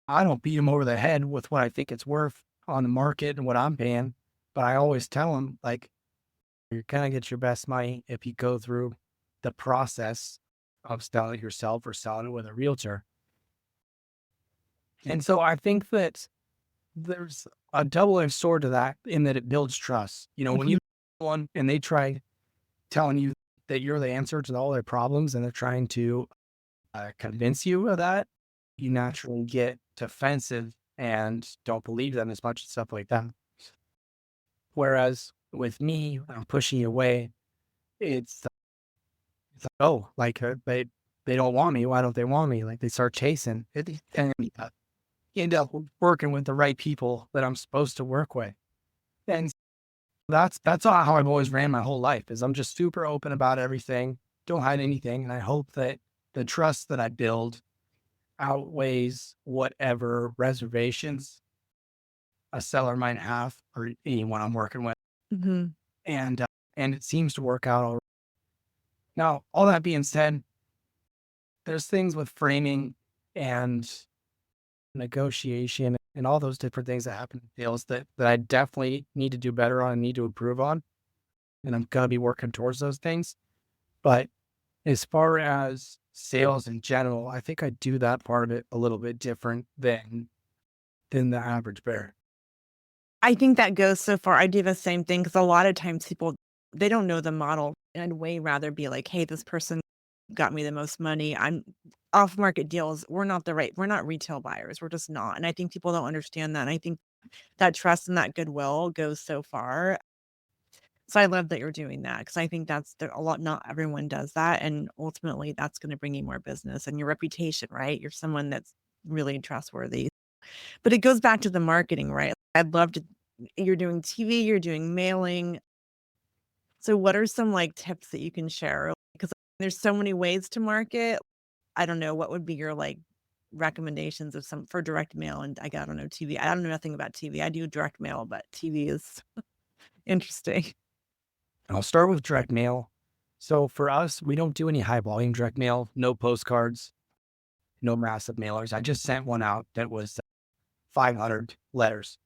I don't beat him over the head with what I think it's worth on the market and what I'm paying. But I always tell him, like, you're going to get your best money if you go through the process of selling it yourself or selling it with a realtor. And so I think that there's a double-edged sword to that in that it builds trust. You know, when you one and they try telling you that you're the answer to all their problems and they're trying to convince you of that, you naturally get defensive and don't believe them as much and stuff like that. Whereas with me, when I'm pushing you away, it's like, oh, like they don't want me. Why don't they want me? Like they start chasing it, and you end up working with the right people that I'm supposed to work with. And that's how I've always ran my whole life is I'm just super open about everything. Don't hide anything. And I hope that the trust that I build outweighs whatever reservations a seller might have or anyone I'm working with. Mhm. And it seems to work out all right. Now, all that being said, there's things with framing and negotiation and all those different things that happen in sales that I definitely need to do better on and need to improve on. and I'm going to be working towards those things. But as far as sales in general, I think I do that part of it a little bit different than the average bear. I think that goes so far. I do the same thing because a lot of times people, they don't know the model. And I'd way rather be like, hey, this person got me the most money. I'm off market deals. We're not retail buyers. We're just not. And I think people don't understand that. And I think that trust and that goodwill goes so far. So I love that you're doing that because I think that's a lot. Not everyone does that. And ultimately, that's going to bring you more business and your reputation, right? You're someone that's really trustworthy. But it goes back to the marketing, right? I'd love to, you're doing TV, you're doing mailing. So what are some like tips that you can share? Because there's so many ways to market. I don't know what would be your like recommendations of some for direct mail and I don't know TV. I don't know nothing about TV. I do direct mail, but TV is interesting. I'll start with direct mail. So for us, we don't do any high volume direct mail, no postcards, no massive mailers. I just sent one out that was 500 letters.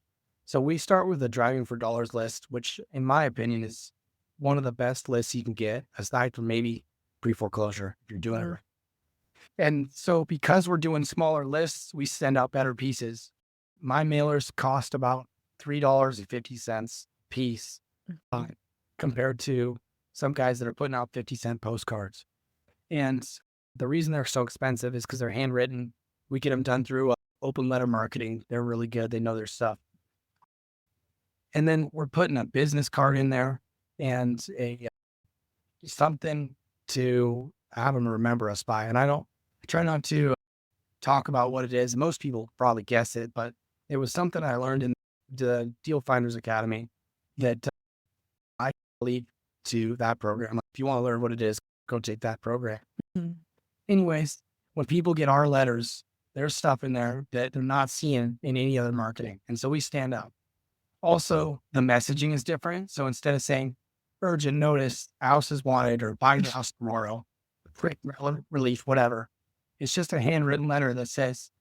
So we start with the Driving for Dollars list, which in my opinion is one of the best lists you can get, aside from maybe pre-foreclosure if you're doing it right. And so because we're doing smaller lists, we send out better pieces. My mailers cost about $3.50 a piece compared to some guys that are putting out 50-cent postcards. And the reason they're so expensive is because they're handwritten. We get them done through open letter marketing. They're really good. They know their stuff. And then we're putting a business card in there and something to have them remember us by. And I try not to talk about what it is. Most people probably guess it, but it was something I learned in the Deal Finders Academy that I lead to that program. If you want to learn what it is, go take that program. Mhm. Anyways, when people get our letters, there's stuff in there that they're not seeing in any other marketing. And so we stand out. Also, the messaging is different. So instead of saying urgent notice, house is wanted, or buy your house tomorrow, quick relief, whatever, it's just a handwritten letter that says,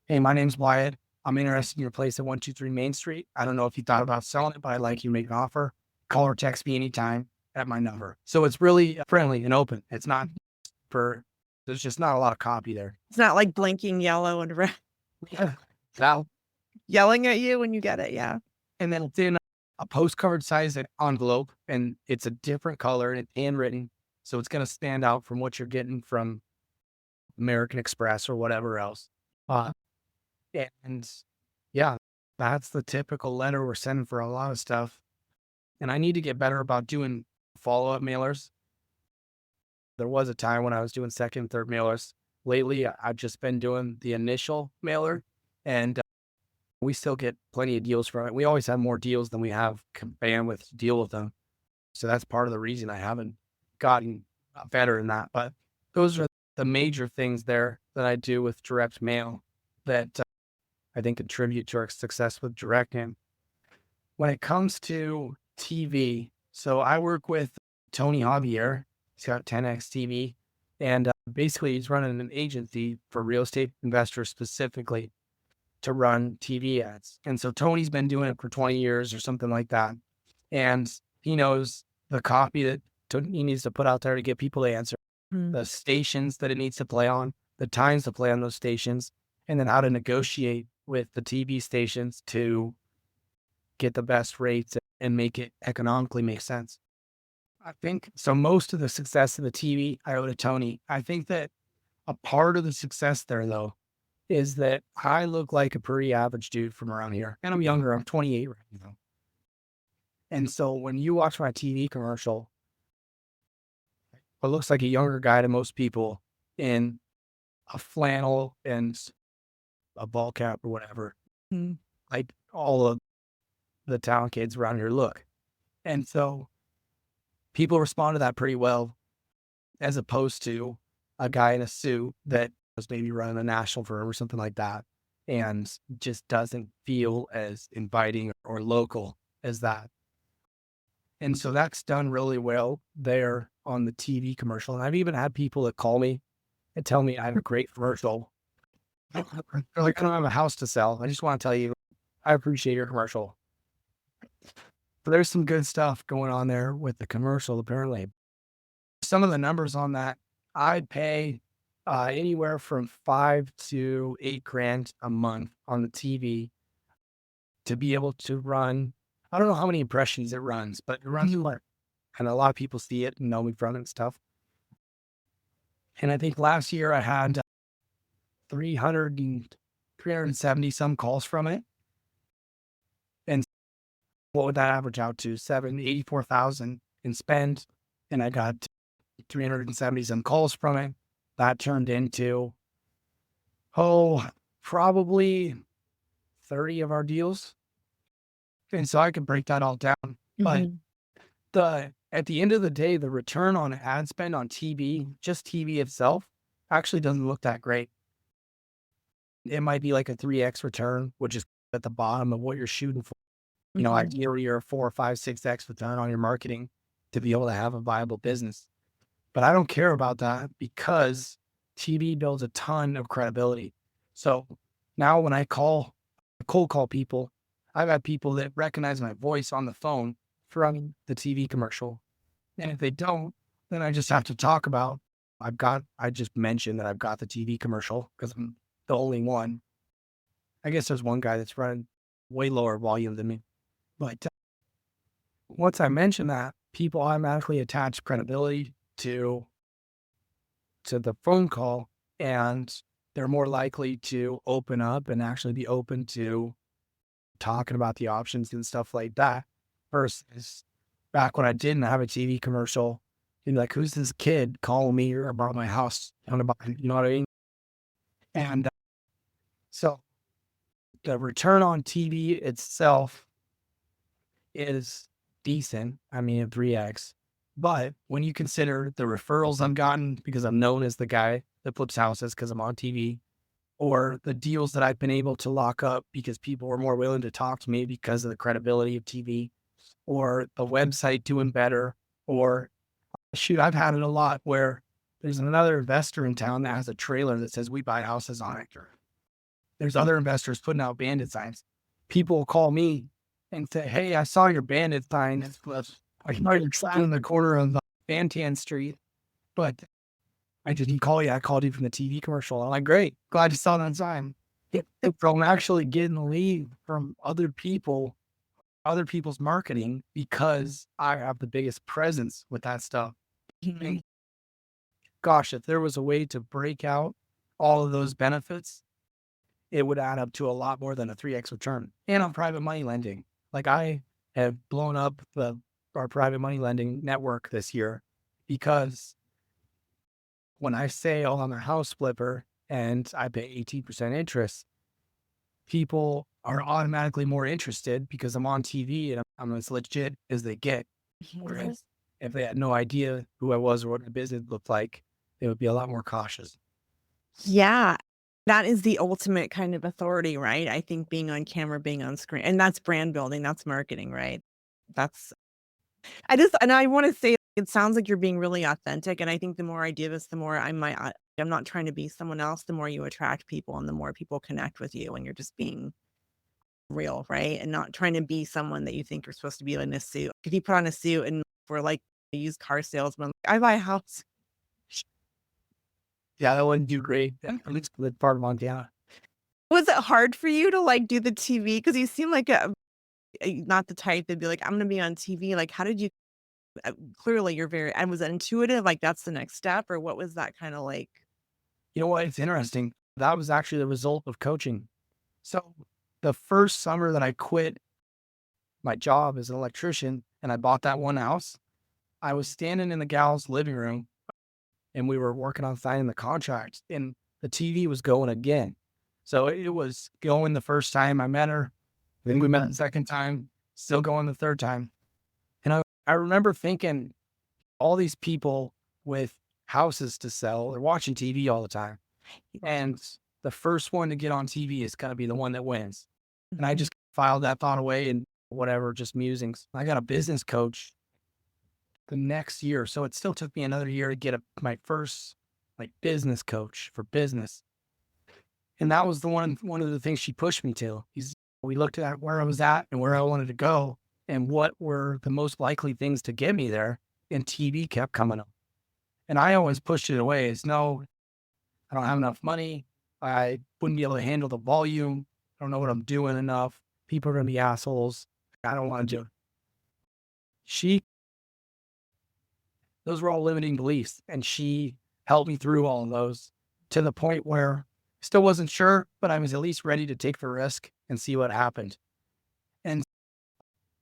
hey, my name's Wyatt. I'm interested in your place at 123 Main Street. I don't know if you thought about selling it, but I'd like you to make an offer. Call or text me anytime at my number. So it's really friendly and open. It's not there's just not a lot of copy there. It's not like blinking yellow and red, Yeah. Now, yelling at you when you get it. Yeah. and then it's in a postcard size envelope, and it's a different color and it's handwritten. So it's going to stand out from what you're getting from American Express or whatever else. And yeah, that's the typical letter we're sending for a lot of stuff. And I need to get better about doing follow-up mailers. There was a time when I was doing second, third mailers. Lately, I've just been doing the initial mailer, and we still get plenty of deals from it. We always have more deals than we have bandwidth to deal with them. So that's part of the reason I haven't gotten better in that. But those are the major things there that I do with direct mail that I think contribute to our success with direct mail. When it comes to TV, so I work with Tony Javier. He's got 10X TV, and basically he's running an agency for real estate investors specifically to run TV ads. And so Tony's been doing it for 20 years or something like that. And he knows the copy that he needs to put out there to get people to answer, the stations that it needs to play on, the times to play on those stations, and then how to negotiate with the TV stations to get the best rates and make it economically make sense. I think so. Most of the success of the TV, I owe to Tony. I think that a part of the success there, though, is that I look like a pretty average dude from around here. And I'm younger. I'm 28 right now. And so when you watch my TV commercial, it looks like a younger guy to most people in a flannel and a ball cap or whatever, like all of the town kids around here look. And so people respond to that pretty well, as opposed to a guy in a suit that was maybe running a national firm or something like that and just doesn't feel as inviting or local as that. And so that's done really well there on the TV commercial. And I've even had people that call me and tell me I have a great commercial. They're like, I don't have a house to sell. I just want to tell you, I appreciate your commercial. But there's some good stuff going on there with the commercial, apparently. Some of the numbers on that, I'd pay anywhere from 5 to 8 grand a month on the TV to be able to run. I don't know how many impressions it runs, but it runs like, and a lot of people see it and know me from it and stuff. And I think last year I had 370 some calls from it. And what would that average out to? 84,000 in spend. And I got 370 some calls from it. That turned into, probably 30 of our deals. And so I could break that all down. But at the end of the day, the return on ad spend on TV, just TV itself, actually doesn't look that great. It might be like a 3x return, which is at the bottom of what you're shooting for. You know, ideally you're a 4 or 5, 6x return on your marketing to be able to have a viable business. But I don't care about that because TV builds a ton of credibility. So now when I cold call people, I've had people that recognize my voice on the phone from the TV commercial. And if they don't, then I just have to talk about, I just mentioned that I've got the TV commercial because I'm the only one. I guess there's one guy that's running way lower volume than me. But once I mention that, people automatically attach credibility to the phone call, and they're more likely to open up and actually be open to talking about the options and stuff like that. Versus back when I didn't have a TV commercial, you'd be like, who's this kid calling me about my house? You know what I mean? And so the return on TV itself is decent. I mean, a 3x. But when you consider the referrals I've gotten because I'm known as the guy that flips houses because I'm on TV, or the deals that I've been able to lock up because people were more willing to talk to me because of the credibility of TV, or the website doing better, or shoot, I've had it a lot where there's another investor in town that has a trailer that says we buy houses on it. There's other investors putting out bandit signs. People will call me and say, hey, I saw your bandit sign. I saw your sign in the corner of Bantan Street, but I didn't call you. I called you from the TV commercial. I'm like, great. Glad you saw that sign. From actually getting a lead from other people's marketing because I have the biggest presence with that stuff. And gosh, if there was a way to break out all of those benefits, it would add up to a lot more than a 3x return. And on private money lending, like I have blown up our private money lending network this year because when I say, oh, I'm a house flipper and I pay 18% interest, people are automatically more interested because I'm on TV and I'm as legit as they get. Whereas if they had no idea who I was or what my business looked like, they would be a lot more cautious. Yeah. That is the ultimate kind of authority, right? I think being on camera, being on screen, and that's brand building, that's marketing, right? That's, and I want to say it sounds like you're being really authentic. And I think the more I do this, the more I'm not trying to be someone else, the more you attract people and the more people connect with you when you're just being real, right? And not trying to be someone that you think you're supposed to be in a suit. If you put on a suit and we're like a used car salesman, I buy a house. Yeah, that wouldn't do great. At least the part of Montana. Was it hard for you to like do the TV? Because you seem like not the type that'd be like, I'm going to be on TV. Like, how did you, clearly you're and was it intuitive? Like that's the next step, or what was that kind of like? You know what? It's interesting. That was actually the result of coaching. So the first summer that I quit my job as an electrician and I bought that one house, I was standing in the gal's living room and we were working on signing the contract and the TV was going again. So it was going the first time I met her. Then we met the second time, still going the third time. And I remember thinking all these people with houses to sell, they're watching TV all the time. And the first one to get on TV is going to be the one that wins. And I just filed that thought away and whatever, just musings. I got a business coach the next year. So it still took me another year to get my first like business coach for business. And that was one of the things she pushed me to. We looked at where I was at and where I wanted to go. and what were the most likely things to get me there. And TV kept coming up. And I always pushed it away as no, I don't have enough money. I wouldn't be able to handle the volume. I don't know what I'm doing enough. People are going to be assholes. I don't want to do it. Those were all limiting beliefs. And she helped me through all of those to the point where I still wasn't sure, but I was at least ready to take the risk and see what happened. And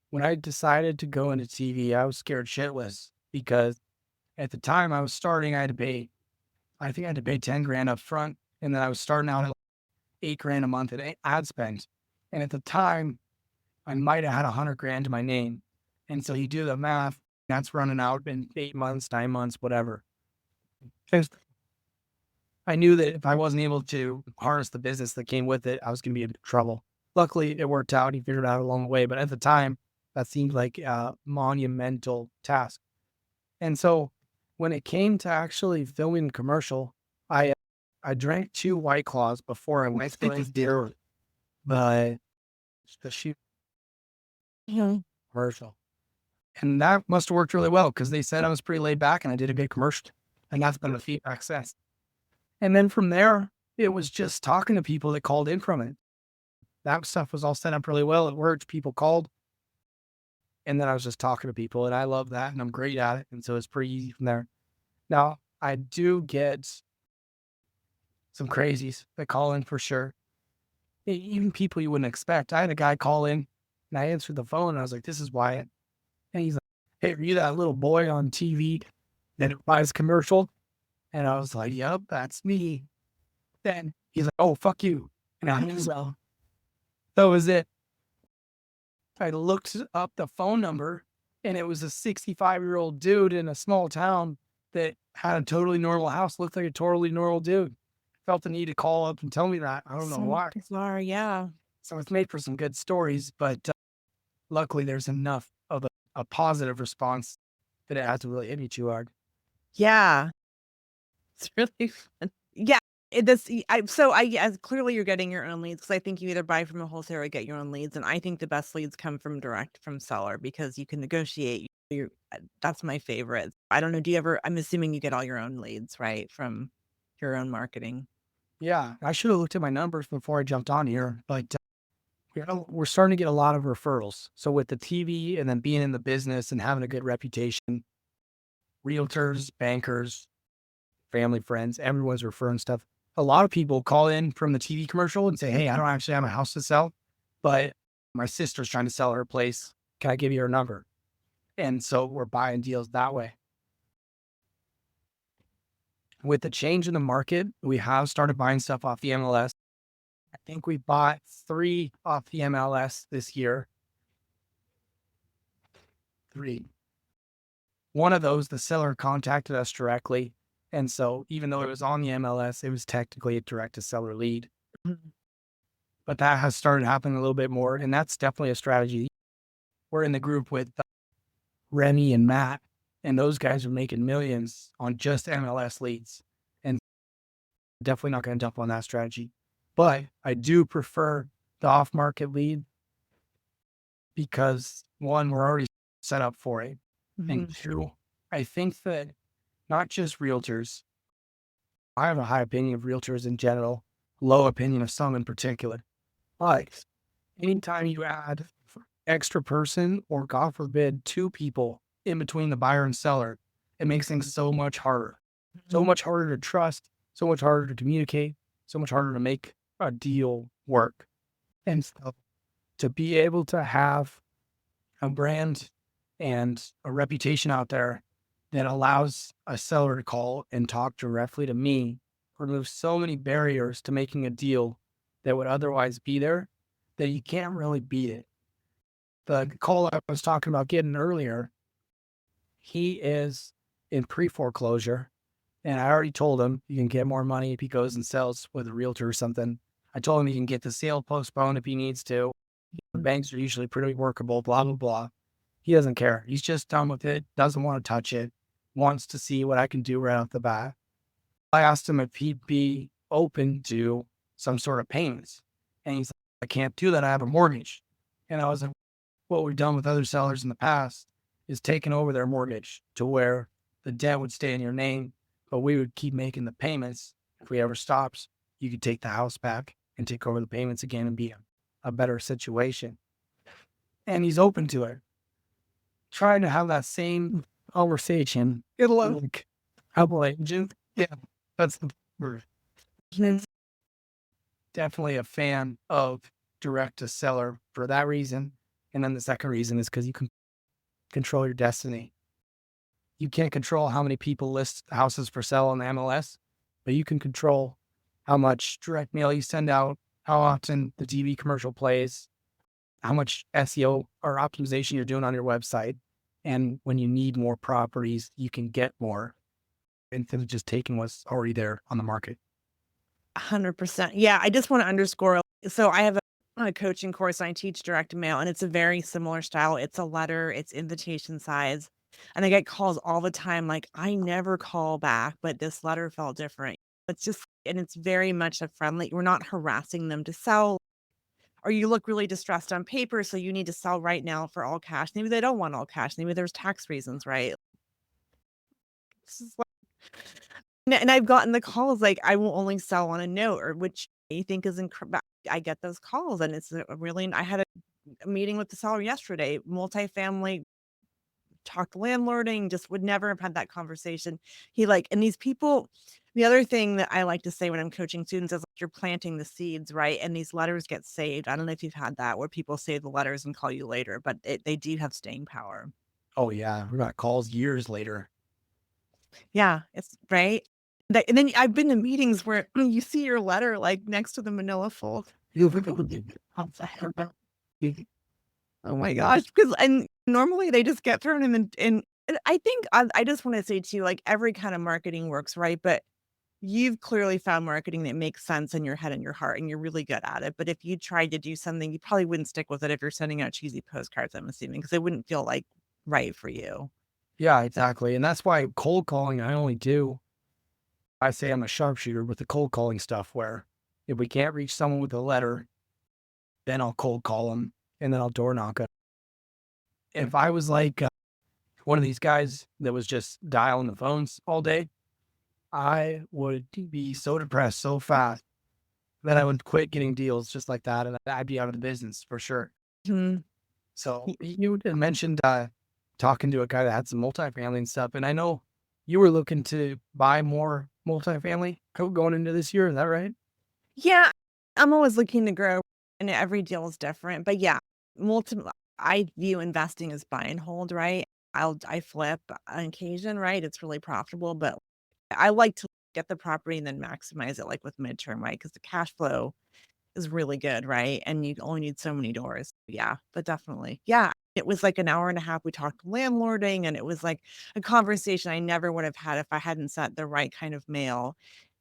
when I decided to go into TV, I was scared shitless because at the time I was starting, I think I had to pay 10 grand up front. And then I was starting out at like 8 grand a month in ad spend. And at the time, I might have had 100 grand to my name. And so you do the math, that's running out in 8 months, 9 months, whatever. Because I knew that if I wasn't able to harness the business that came with it, I was going to be in trouble. Luckily, it worked out. He figured it out along the way. But at the time, that seemed like a monumental task. And so when it came to actually filming the commercial, I drank 2 White Claws before I went to the shoot commercial. And that must have worked really well because they said I was pretty laid back and I did a good commercial. And that's been the feedback since. And then from there, it was just talking to people that called in from it. That stuff was all set up really well. It worked. People called. And then I was just talking to people. And I love that. And I'm great at it. And so it's pretty easy from there. Now, I do get some crazies that call in for sure. Even people you wouldn't expect. I had a guy call in and I answered the phone and I was like, this is Wyatt. And he's like, hey, are you that little boy on TV that buys commercial? And I was like, yep, that's me. Then he's like, oh, fuck you. And I was like, that was it. I looked up the phone number and it was a 65-year-old dude in a small town that had a totally normal house, looked like a totally normal dude. Felt the need to call up and tell me that. I don't know why. Bizarre, yeah. So it's made for some good stories, but luckily there's enough of a positive response that it hasn't really hit me too hard. Yeah. It's really fun. Yeah. As clearly you're getting your own leads because I think you either buy from a wholesaler or get your own leads. And I think the best leads come from direct from seller because you can negotiate. That's my favorite. I don't know. I'm assuming you get all your own leads, right? From your own marketing. Yeah. I should have looked at my numbers before I jumped on here, but we're starting to get a lot of referrals. So with the TV and then being in the business and having a good reputation, realtors, bankers, family, friends, everyone's referring stuff. A lot of people call in from the TV commercial and say, hey, I don't actually have a house to sell, but my sister's trying to sell her place. Can I give you her number? And so we're buying deals that way. With the change in the market, we have started buying stuff off the MLS. I think we bought 3 off the MLS this year. 3. One of those, the seller contacted us directly. And so even though it was on the MLS, it was technically a direct to seller lead. But that has started happening a little bit more. And that's definitely a strategy. We're in the group with Remy and Matt, and those guys are making millions on just MLS leads. And definitely not going to jump on that strategy. But I do prefer the off-market lead because 1, we're already set up for it. And 2, I think that not just realtors, I have a high opinion of realtors in general, low opinion of some in particular. But anytime you add extra person or God forbid 2 people in between the buyer and seller, it makes things so much harder. So much harder to trust, so much harder to communicate, so much harder to make a deal work. And so to be able to have a brand and a reputation out there that allows a seller to call and talk directly to me removes so many barriers to making a deal that would otherwise be there that you can't really beat it. The call I was talking about getting earlier, he is in pre-foreclosure. And I already told him you can get more money if he goes and sells with a realtor or something. I told him he can get the sale postponed if he needs to. The banks are usually pretty workable, blah, blah, blah. He doesn't care. He's just done with it, doesn't want to touch it, wants to see what I can do right off the bat. I asked him if he'd be open to some sort of payments. And he's like, I can't do that. I have a mortgage. And I was like, what we've done with other sellers in the past is taken over their mortgage to where the debt would stay in your name, but we would keep making the payments. If we ever stops, you could take the house back and take over the payments again and be a better situation. And he's open to it. Trying to have that same conversation. It'll like couple agent. Yeah, that's the word. Definitely a fan of direct to seller for that reason. And then the second reason is because you can control your destiny. You can't control how many people list houses for sale on the MLS, but you can control how much direct mail you send out, how often the TV commercial plays, how much SEO or optimization you're doing on your website. And when you need more properties, you can get more instead of just taking what's already there on the market. 100%. Yeah, I just want to underscore. So I have a coaching course. I teach direct mail, and it's a very similar style. It's a letter, it's invitation size. And I get calls all the time like, I never call back, but this letter felt different. It's just, and it's very much a friendly, we're not harassing them to sell, or you look really distressed on paper, so you need to sell right now for all cash. Maybe they don't want all cash. Maybe there's tax reasons, right? This is and I've gotten the calls like, "I will only sell on a note," or which I think is incredible. I get those calls, and it's a really I had a meeting with the seller yesterday, multifamily, talked landlording, just would never have had that conversation. He like and these people the other thing that I like to say when I'm coaching students is, like, you're planting the seeds, right? And these letters get saved. I don't know if you've had that where people save the letters and call you later, but they do have staying power. Oh yeah, we got calls years later. Yeah, it's right? And then I've been to meetings where you see your letter, like, next to the manila fold. Oh my gosh, because and normally they just get thrown in the and I think I just wanna say too, like, every kind of marketing works, right? But you've clearly found marketing that makes sense in your head and your heart, and you're really good at it. But if you tried to do something, you probably wouldn't stick with it if you're sending out cheesy postcards, I'm assuming, because it wouldn't feel, like, right for you. Yeah, exactly. And that's why cold calling, I say I'm a sharpshooter with the cold calling stuff where if we can't reach someone with a letter, then I'll cold call them and then I'll door knock them. If I was like one of these guys that was just dialing the phones all day, I would be so depressed so fast that I would quit getting deals just like that. And I'd be out of the business for sure. Mhm. So you had mentioned talking to a guy that had some multifamily and stuff. And I know you were looking to buy more multifamily going into this year. Is that right? Yeah, I'm always looking to grow, and every deal is different, but yeah, multi I view investing as buy and hold, right? I flip on occasion, right? It's really profitable, but I like to get the property and then maximize it, like, with midterm, right? Because the cash flow is really good, right? And you only need so many doors. Yeah, but definitely. Yeah, it was like an hour and a half. We talked landlording, and it was like a conversation I never would have had if I hadn't sent the right kind of mail,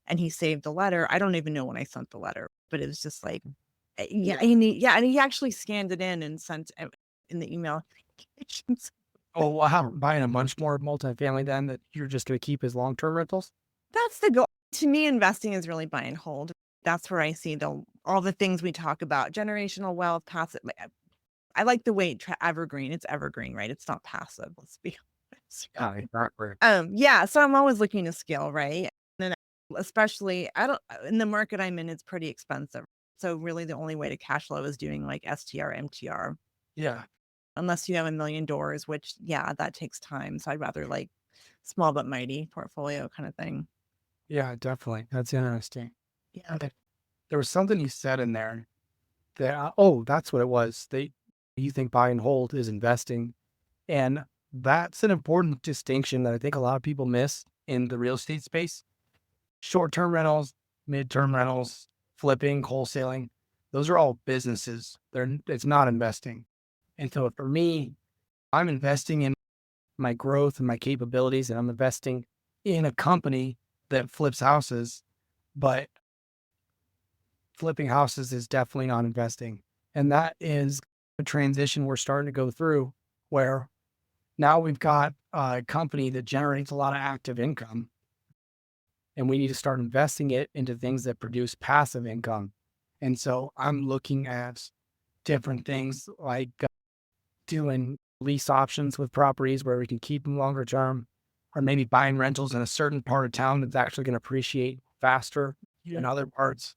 and he saved the letter. I don't even know when I sent the letter, but it was just like, yeah, and he actually scanned it in and sent it in the email. Oh, wow. Buying a bunch more multifamily then that you're just going to keep as long-term rentals? That's the goal. To me, investing is really buy and hold. That's where I see the all the things we talk about, generational wealth, passive. I like the way evergreen. It's evergreen, right? It's not passive. Let's be honest. Yeah, exactly. Yeah. So I'm always looking to scale, right? And especially, I don't in the market I'm in, it's pretty expensive. So really, the only way to cash flow is doing like STR, MTR, Yeah. unless you have a million doors, which yeah, that takes time. So I'd rather like small but mighty portfolio kind of thing. Yeah, definitely. That's interesting. Yeah. There was something you said in there that, oh, that's what it was. You think buy and hold is investing. And that's an important distinction that I think a lot of people miss in the real estate space. Short-term rentals, mid-term rentals, flipping, wholesaling, those are all businesses. It's not investing. And so for me, I'm investing in my growth and my capabilities, and I'm investing in a company that flips houses, but flipping houses is definitely not investing. And that is a transition we're starting to go through where now we've got a company that generates a lot of active income and we need to start investing it into things that produce passive income. And so I'm looking at different things like doing lease options with properties where we can keep them longer term, or maybe buying rentals in a certain part of town that's actually going to appreciate faster than other parts.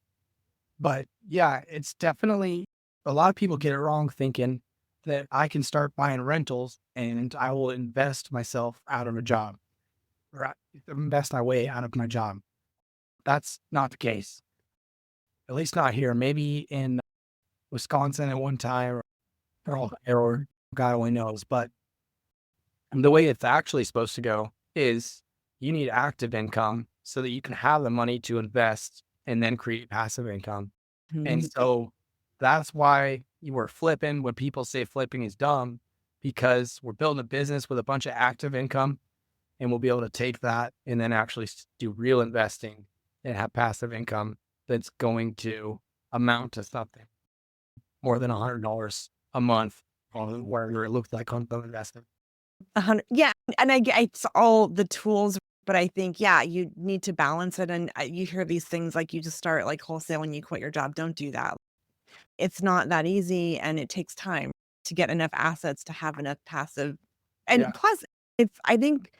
But yeah, it's definitely a lot of people get it wrong thinking that I can start buying rentals and I will invest myself out of a job or invest my way out of my job. That's not the case, at least not here. Maybe in Wisconsin at one time or God only knows. But the way it's actually supposed to go is you need active income so that you can have the money to invest and then create passive income. And so that's why you were flipping when people say flipping is dumb, because we're building a business with a bunch of active income and we'll be able to take that and then actually do real investing and have passive income that's going to amount to something more than $100 a month on where it looks like on the investment. 100, yeah, and I get it's all the tools, but I think, yeah, you need to balance it, and, you hear these things like you just start, like, wholesaling, you quit your job, don't do that. It's not that easy, and it takes time to get enough assets to have enough passive, and Yeah. plus, it's I think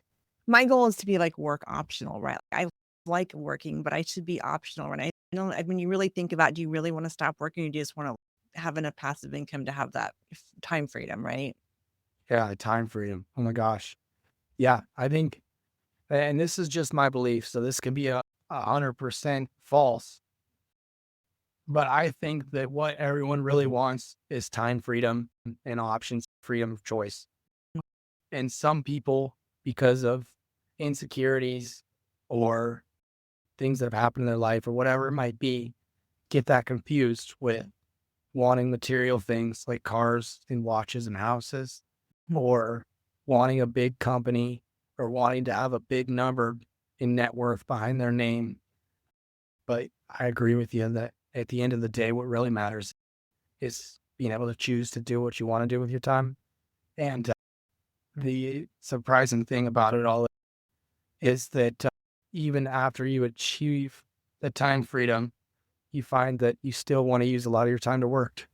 my goal is to be, like, work optional, right? I like working, but I should be optional, right? I don't when you really think about, do you really wanna stop working, or do you just wanna have enough passive income to have that time freedom, right? Yeah. Time freedom. Oh my gosh. Yeah. I think, and this is just my belief, so this can be 100% false, but I think that what everyone really wants is time freedom and options, freedom of choice. And some people, because of insecurities or things that have happened in their life or whatever it might be, get that confused with wanting material things like cars and watches and houses, or wanting a big company or wanting to have a big number in net worth behind their name. But I agree with you that at the end of the day, what really matters is being able to choose to do what you want to do with your time. And the surprising thing about it all is that even after you achieve the time freedom, you find that you still want to use a lot of your time to work.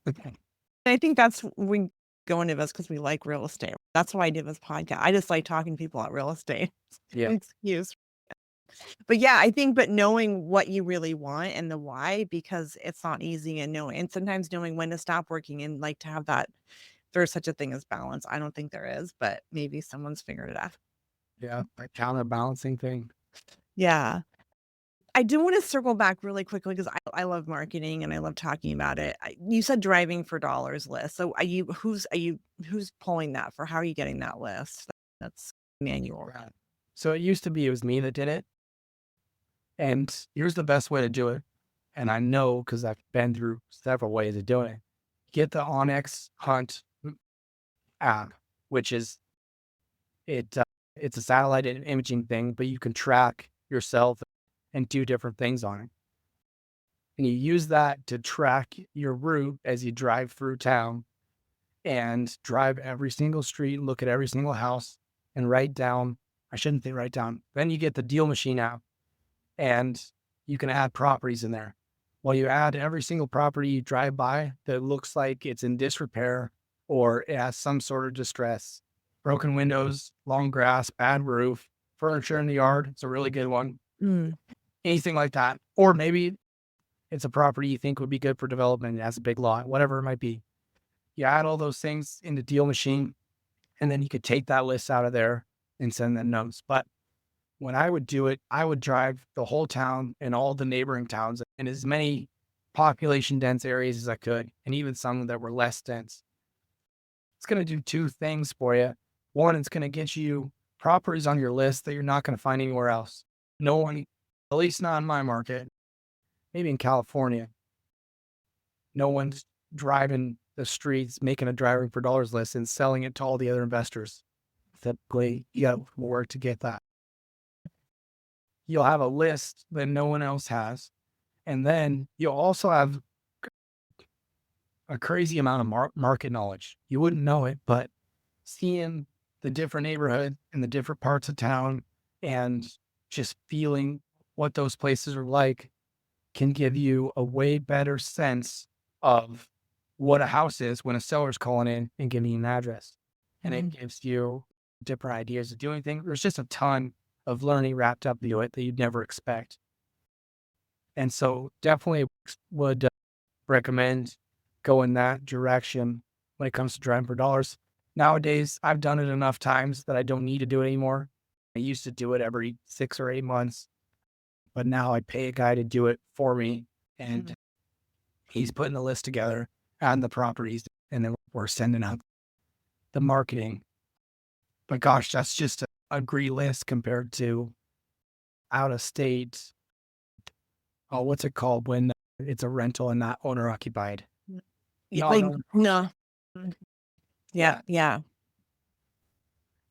I think that's we go into this because we like real estate. That's why I do this podcast. I just like talking to people about real estate. Yeah. Excuse. But yeah, I think but knowing what you really want and the why, because it's not easy, and sometimes knowing when to stop working and like to have that there's such a thing as balance. I don't think there is, but maybe someone's figured it out. Yeah. A counterbalancing thing. Yeah. I do want to circle back really quickly because I love marketing and I love talking about it. You said driving for dollars list. So who's pulling that for? How are you getting that list? That's manual. Right. So it was me that did it. And here's the best way to do it. And I know because I've been through several ways of doing it. Get the Onyx Hunt app, which is it. It's a satellite imaging thing, but you can track yourself and do different things on it. And you use that to track your route as you drive through town and drive every single street, look at every single house, and write down. I shouldn't say write down. Then you get the Deal Machine app, and you can add properties in there. Well, you add every single property you drive by that looks like it's in disrepair or it has some sort of distress. Broken windows, long grass, bad roof, furniture in the yard. It's a really good one. Mm. Anything like that. Or maybe it's a property you think would be good for development. It has a big lot, whatever it might be. You add all those things in the Deal Machine, and then you could take that list out of there and send them notes. But when I would do it, I would drive the whole town and all the neighboring towns in as many population dense areas as I could, and even some that were less dense. It's going to do two things for you. One, it's going to get you properties on your list that you're not going to find anywhere else. No one, at least not in my market, maybe in California, no one's driving the streets, making a driving for dollars list and selling it to all the other investors. Typically, you got work to get that. You'll have a list that no one else has. And then you'll also have a crazy amount of market knowledge. You wouldn't know it, but seeing the different neighborhood and the different parts of town and just feeling what those places are like can give you a way better sense of what a house is when a seller's calling in and giving you an address. And Mhm. it gives you different ideas of doing things. There's just a ton of learning wrapped up into it that you'd never expect. And so definitely would recommend going that direction when it comes to driving for dollars. Nowadays, I've done it enough times that I don't need to do it anymore. I used to do it every 6 or 8 months, but now I pay a guy to do it for me, and Mhm. he's putting the list together and the properties, and then we're sending out the marketing. But gosh, that's just a great list compared to out of state. Oh, what's it called when it's a rental and not owner occupied? Yeah, No, I like, know. no. Mm. Yeah, Yeah.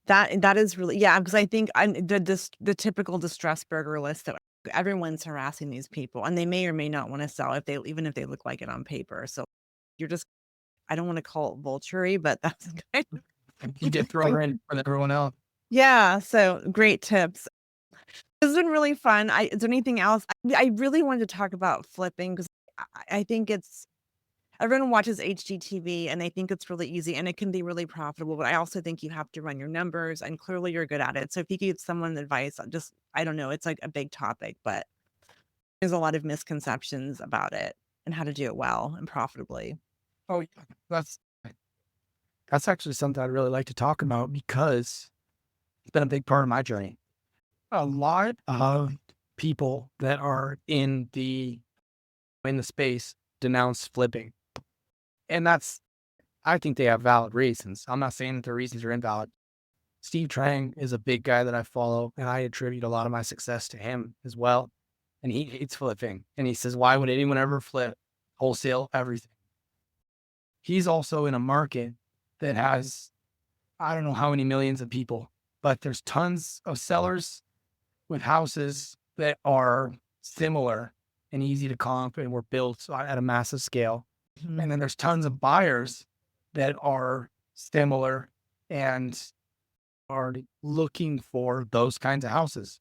yeah. That is really, yeah, because I think the typical distress burger list that everyone's harassing these people, and they may or may not wanna sell if they even if they look like it on paper, so you're just I don't wanna call it vulture but that's kind of You get thrown in with everyone else. yeah, so great tips. This has been really fun. Is there anything else? I really wanted to talk about flipping because I think it's everyone watches HGTV and they think it's really easy and it can be really profitable, but I also think you have to run your numbers and clearly you're good at it. So if you could give someone advice on just I don't know, it's like a big topic, but there's a lot of misconceptions about it and how to do it well and profitably. Oh, yeah. That's actually something I'd really like to talk about because it's been a big part of my journey. A lot of people that are in the space denounce flipping. And I think they have valid reasons. I'm not saying that their reasons are invalid. Steve Trang is a big guy that I follow, and I attribute a lot of my success to him as well. And he hates flipping. And he says, why would anyone ever flip wholesale everything? He's also in a market that has, I don't know how many millions of people, but there's tons of sellers with houses that are similar and easy to comp and were built at a massive scale. Mhm. And then there's tons of buyers that are similar and are looking for those kinds of houses.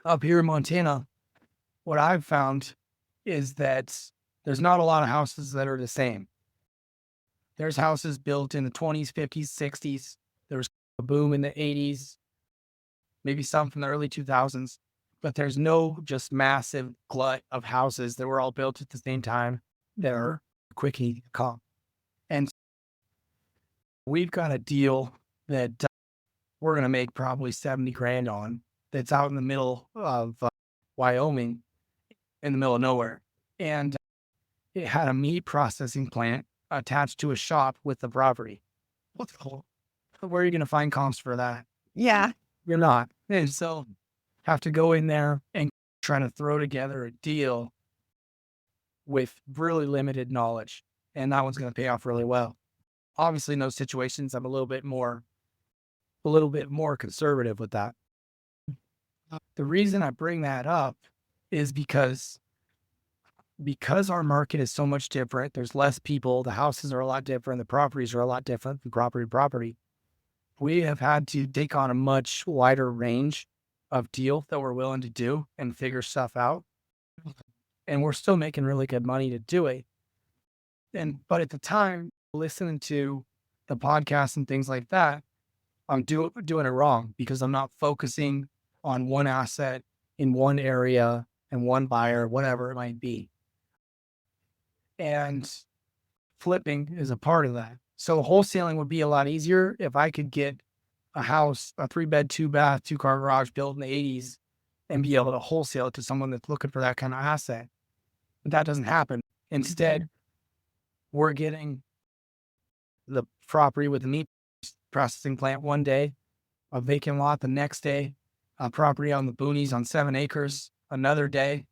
Up here in Montana, what I've found is that there's not a lot of houses that are the same. There's houses built in the 20s, 50s, 60s. There was a boom in the 80s, maybe some from the early 2000s, but there's no just massive glut of houses that were all built at the same time that are quick and easy to comp. And we've got a deal that we're going to make probably 70 grand on that's out in the middle of Wyoming, in the middle of nowhere. And it had a meat processing plant attached to a shop with the property. What's cool? Where are you going to find comps for that? Yeah. You're not. And so have to go in there and try to throw together a deal with really limited knowledge. And that one's going to pay off really well. Obviously, in those situations, I'm a little bit more conservative with that. The reason I bring that up is because our market is so much different. There's less people. The houses are a lot different. The properties are a lot different from property to property. We have had to take on a much wider range of deal that we're willing to do and figure stuff out. And we're still making really good money to do it. But at the time, listening to the podcast and things like that, I'm doing it wrong because I'm not focusing on one asset in one area and one buyer, whatever it might be. And flipping is a part of that. So wholesaling would be a lot easier if I could get a house, a 3-bed, 2-bath, 2-car garage built in the 80s and be able to wholesale it to someone that's looking for that kind of asset. But that doesn't happen. Instead, we're getting the property with the meat processing plant one day, a vacant lot the next day, a property on the boonies on 7 acres another day,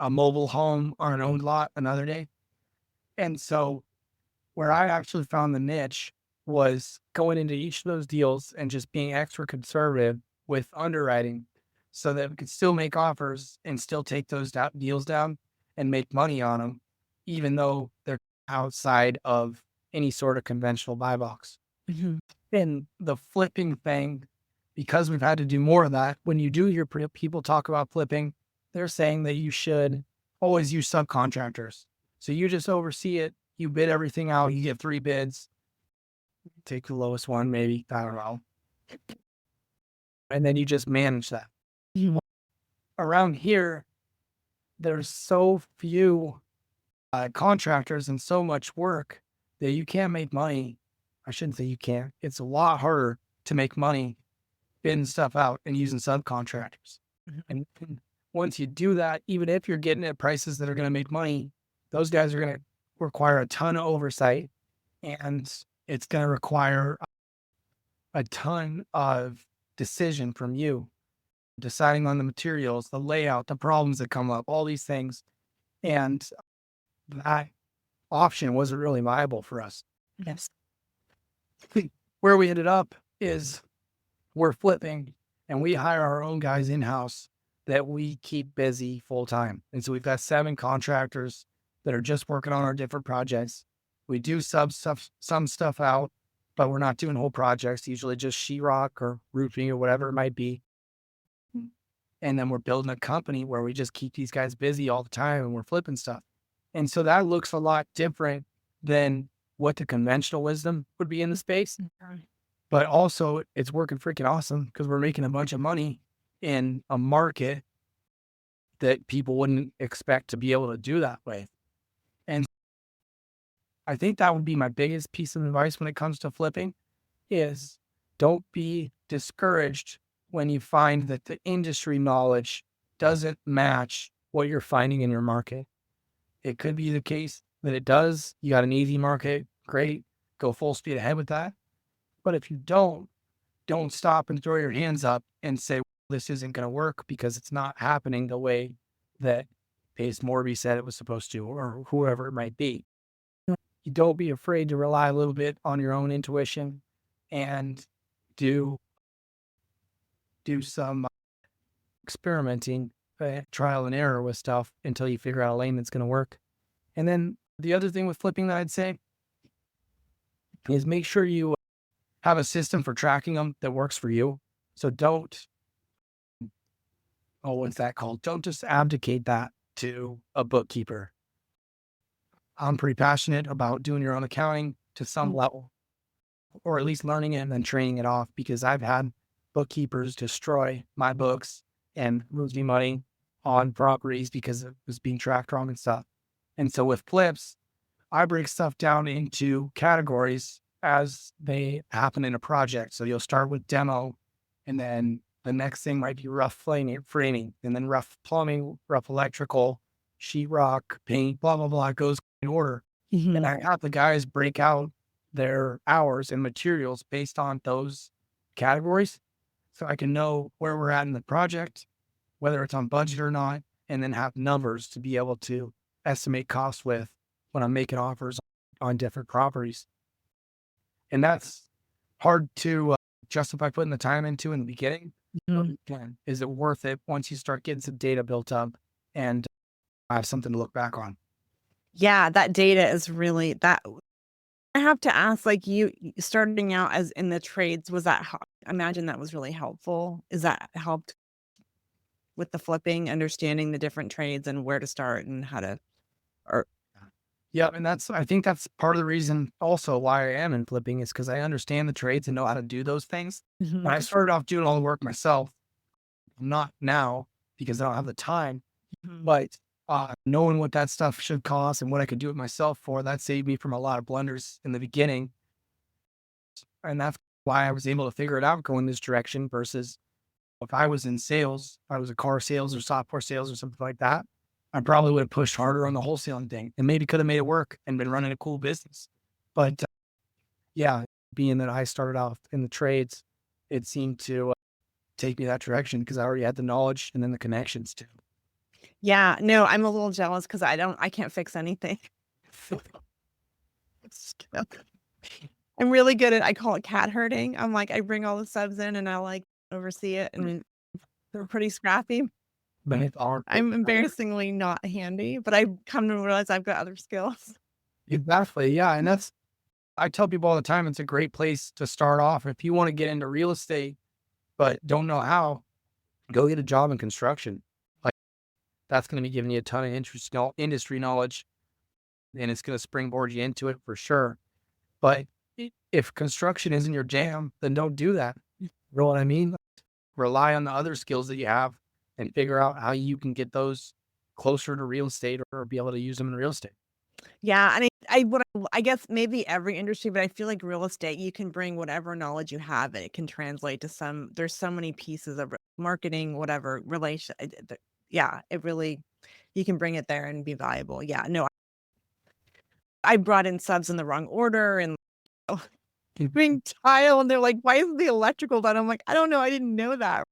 a mobile home on an owned lot another day. And so where I actually found the niche was going into each of those deals and just being extra conservative with underwriting so that we could still make offers and still take those deals down and make money on them, even though they're outside of any sort of conventional buy box. Mhm. And the flipping thing, because we've had to do more of that, when you do hear people talk about flipping, they're saying that you should always use subcontractors. So you just oversee it. You bid everything out. You get 3 bids. Take the lowest one, maybe. I don't know. And then you just manage that. Around here, there's so few contractors and so much work that you can't make money. I shouldn't say you can't. It's a lot harder to make money bidding stuff out and using subcontractors. And once you do that, even if you're getting at prices that are going to make money, those guys are going to require a ton of oversight, and it's going to require a ton of decision from you, deciding on the materials, the layout, the problems that come up, all these things. And that option wasn't really viable for us. Yes. Where we ended up is we're flipping and we hire our own guys in-house that we keep busy full time. And so we've got 7 contractors that are just working on our different projects. We do some stuff out, but we're not doing whole projects, usually just sheetrock or roofing or whatever it might be. And then we're building a company where we just keep these guys busy all the time and we're flipping stuff. And so that looks a lot different than what the conventional wisdom would be in the space. But also it's working freaking awesome because we're making a bunch of money in a market that people wouldn't expect to be able to do that way. And I think that would be my biggest piece of advice when it comes to flipping is don't be discouraged when you find that the industry knowledge doesn't match what you're finding in your market. It could be the case that it does. You got an easy market. Great. Go full speed ahead with that. But if you don't stop and throw your hands up and say, this isn't going to work because it's not happening the way that Pace Morby said it was supposed to, or whoever it might be. You don't be afraid to rely a little bit on your own intuition and do some experimenting, trial and error with stuff until you figure out a lane that's going to work. And then the other thing with flipping that I'd say is make sure you have a system for tracking them that works for you. So what's that called? Don't just abdicate that to a bookkeeper. I'm pretty passionate about doing your own accounting to some level, or at least learning it and then training it off, because I've had bookkeepers destroy my books and lose me money on properties because it was being tracked wrong and stuff. And so with flips, I break stuff down into categories as they happen in a project. So you'll start with demo, and then the next thing might be rough framing, and then rough plumbing, rough electrical, sheetrock, paint, blah, blah, blah. It goes in order. And I have the guys break out their hours and materials based on those categories. So I can know where we're at in the project, whether it's on budget or not, and then have numbers to be able to estimate costs with when I'm making offers on different properties. And that's hard to justify putting the time into in the beginning. Is it worth it once you start getting some data built up and have something to look back on? Yeah, that data is really that. I have to ask, like, you starting out as in the trades, was that I imagine that was really helpful. Is that helped with the flipping, understanding the different trades and where to start and how to, or Yeah, and I think that's part of the reason also why I am in flipping is because I understand the trades and know how to do those things. When I started off doing all the work myself, not now because I don't have the time, but knowing what that stuff should cost and what I could do it myself for, that saved me from a lot of blunders in the beginning. And that's why I was able to figure it out going this direction versus if I was in sales, if I was a car sales or software sales or something like that, I probably would have pushed harder on the wholesaling thing and maybe could have made it work and been running a cool business. But yeah, being that I started off in the trades, it seemed to take me that direction because I already had the knowledge and then the connections too. yeah, no, I'm a little jealous because I can't fix anything. I'm really good at, I call it cat herding. I'm like, I bring all the subs in and I like oversee it, and they're pretty scrappy. But it's all I'm embarrassingly not handy, but I've come to realize I've got other skills. exactly. Yeah. And I tell people all the time, it's a great place to start off. If you want to get into real estate, but don't know how, go get a job in construction. Like that's going to be giving you a ton of industry knowledge and it's going to springboard you into it for sure. But if construction isn't your jam, then don't do that. You know what I mean? Rely on the other skills that you have and figure out how you can get those closer to real estate or be able to use them in real estate. Yeah, and I guess maybe every industry, but I feel like real estate, you can bring whatever knowledge you have, and it can translate to there's so many pieces of marketing, whatever, yeah, it really you can bring it there and be valuable. Yeah, no, I brought in subs in the wrong order and doing tile, and they're like, "Why isn't the electrical done?" I'm like, "I don't know, I didn't know that."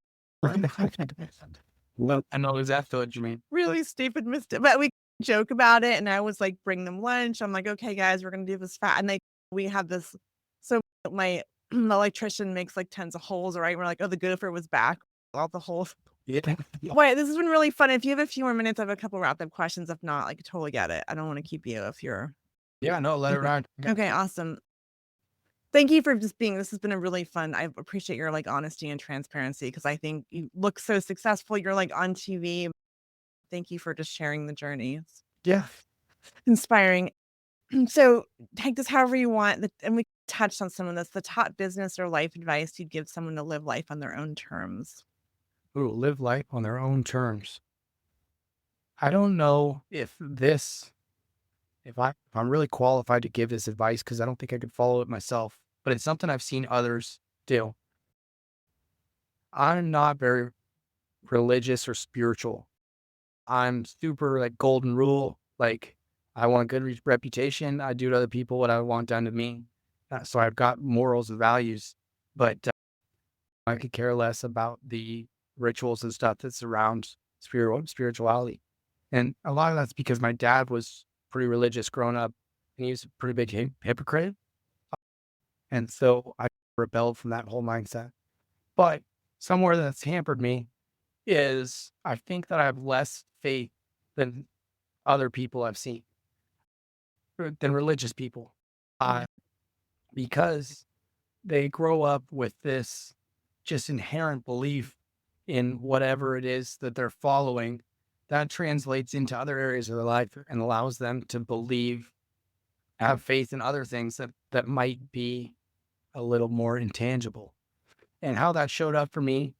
Well, I know exactly what you mean. Really stupid mistake, but we joke about it, and I was like, bring them lunch. I'm like, "Okay, guys, we're gonna do this and we have this so my electrician makes, like, tons of holes, right? We're like, "Oh, the gopher was back, all the holes." Yeah. Wait, this has been really fun. If you have a few more minutes, I have a couple wrap-up questions. If not, like, totally get it. I don't wanna keep you if you're Yeah, no, let it ride. okay, awesome. Thank you for just being this has been a really fun I appreciate your, like, honesty and transparency because I think you look so successful. You're, like, on TV. Thank you for just sharing the journey. It's Yeah. inspiring. So, take this however you want, and we touched on some of this, the top business or life advice you'd give someone to live life on their own terms. Ooh, live life on their own terms. I don't know if I'm really qualified to give this advice because I don't think I could follow it myself, but it's something I've seen others do. I'm not very religious or spiritual. I'm super like golden rule. Like I want a good reputation. I do to other people what I want done to me. So I've got morals and values, but I could care less about the rituals and stuff that surrounds spirituality. And a lot of that's because my dad was pretty religious growing up and he was a pretty big hypocrite. And so I rebelled from that whole mindset. But somewhere that's hampered me is I think that I have less faith than other people I've seen, than religious people, uh, because they grow up with this just inherent belief in whatever it is that they're following. That translates into other areas of their life and allows them to have faith in other things that might be a little more intangible. And how that showed up for me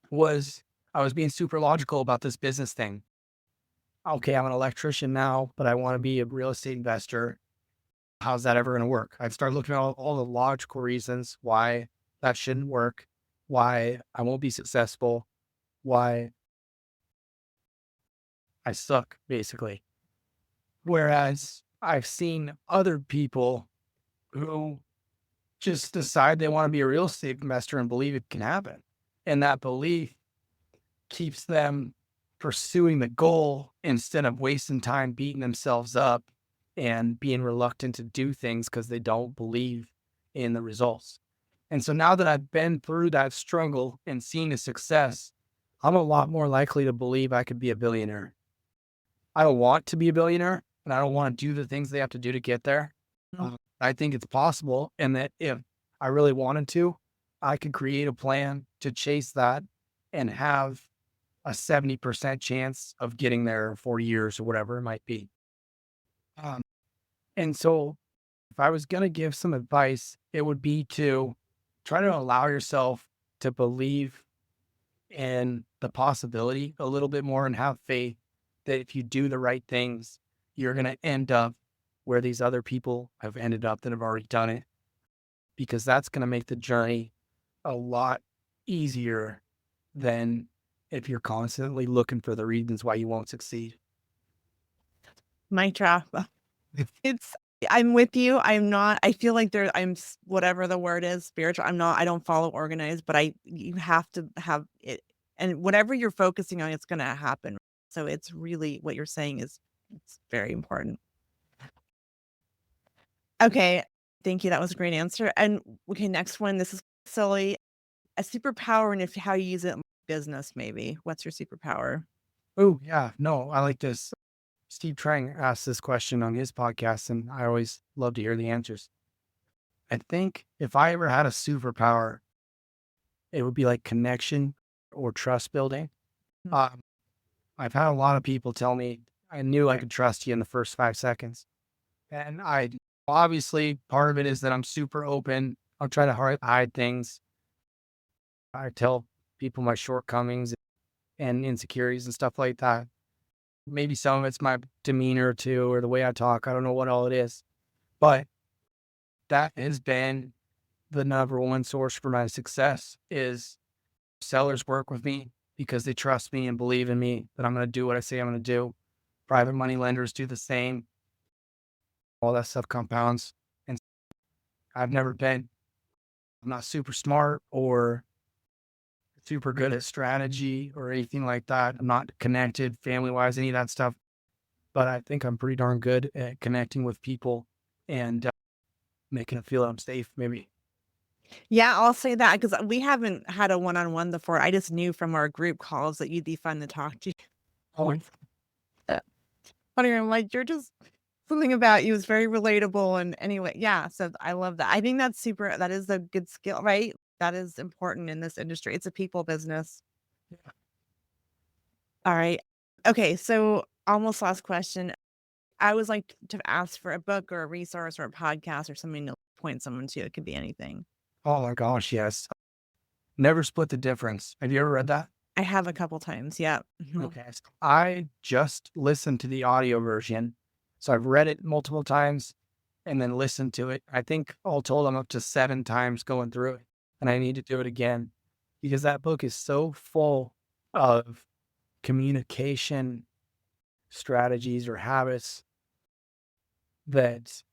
was I was being super logical about this business thing. Okay, I'm an electrician now, but I want to be a real estate investor. How's that ever going to work? I've started looking at all the logical reasons why that shouldn't work, why I won't be successful, why I suck, basically. Whereas I've seen other people who just decide they want to be a real estate investor and believe it can happen. And that belief keeps them pursuing the goal instead of wasting time beating themselves up and being reluctant to do things because they don't believe in the results. And so now that I've been through that struggle and seen the success, I'm a lot more likely to believe I could be a billionaire. I don't want to be a billionaire and I don't want to do the things they have to do to get there. I think it's possible. And that if I really wanted to, I could create a plan to chase that and have a 70% chance of getting there in 40 years or whatever it might be. And so if I was going to give some advice, it would be to try to allow yourself to believe in the possibility a little bit more and have faith that if you do the right things, you're going to end up where these other people have ended up that have already done it, because that's going to make the journey a lot easier than if you're constantly looking for the reasons why you won't succeed. Mic drop. I'm with you. I feel like whatever the word is, spiritual. I don't follow organized, but you have to have it. And whatever you're focusing on, it's going to happen. So it's really what you're saying it's very important. Okay. Thank you. That was a great answer. And okay, next one. This is silly. A superpower and how you use it in business, maybe. What's your superpower? Oh, yeah. No, I like this. Steve Trang asked this question on his podcast, and I always love to hear the answers. I think if I ever had a superpower, it would be like connection or trust building. I've had a lot of people tell me I knew I could trust you in the first 5 seconds. And obviously, part of it is that I'm super open. I'll try to hide things. I tell people my shortcomings and insecurities and stuff like that. Maybe some of it's my demeanor too, or the way I talk. I don't know what all it is, but that has been the number one source for my success is sellers work with me because they trust me and believe in me that I'm going to do what I say I'm going to do. Private money lenders do the same. All that stuff compounds. And I've never been, I'm not super smart or super good at strategy or anything like that. I'm not connected family wise, any of that stuff. But I think I'm pretty darn good at connecting with people and making them feel I'm safe, maybe. Yeah, I'll say that because we haven't had a one-on-one before. I just knew from our group calls that you'd be fun to talk to. Oh, Uh, Funny, I'm like, you're just something about you is very relatable. And anyway, yeah, so I love that. I think that's super, that is a good skill, right? That is important in this industry. It's a people business. All right. Okay, so almost last question. I always like to ask for a book or a resource or a podcast or something to point someone to. It could be anything. oh my gosh, yes. Never Split the Difference. Have you ever read that? I have a couple times. Yeah. Mhm. Okay. I just listened to the audio version. So I've read it multiple times and then listened to it. I think all told, I'm up to 7 times going through it. And I need to do it again because that book is so full of communication strategies or habits that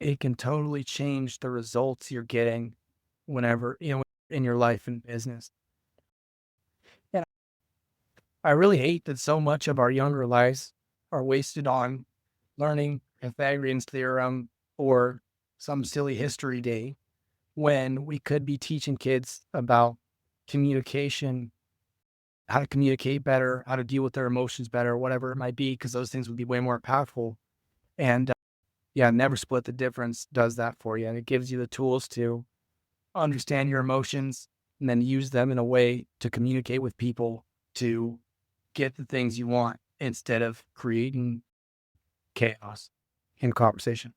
it can totally change the results you're getting whenever, in your life and business. And I really hate that so much of our younger lives are wasted on learning Pythagorean's theorem or some silly history day when we could be teaching kids about communication, how to communicate better, how to deal with their emotions better, whatever it might be, because those things would be way more powerful. And yeah, Never Split the Difference does that for you. And it gives you the tools to understand your emotions and then use them in a way to communicate with people to get the things you want instead of creating chaos in conversation.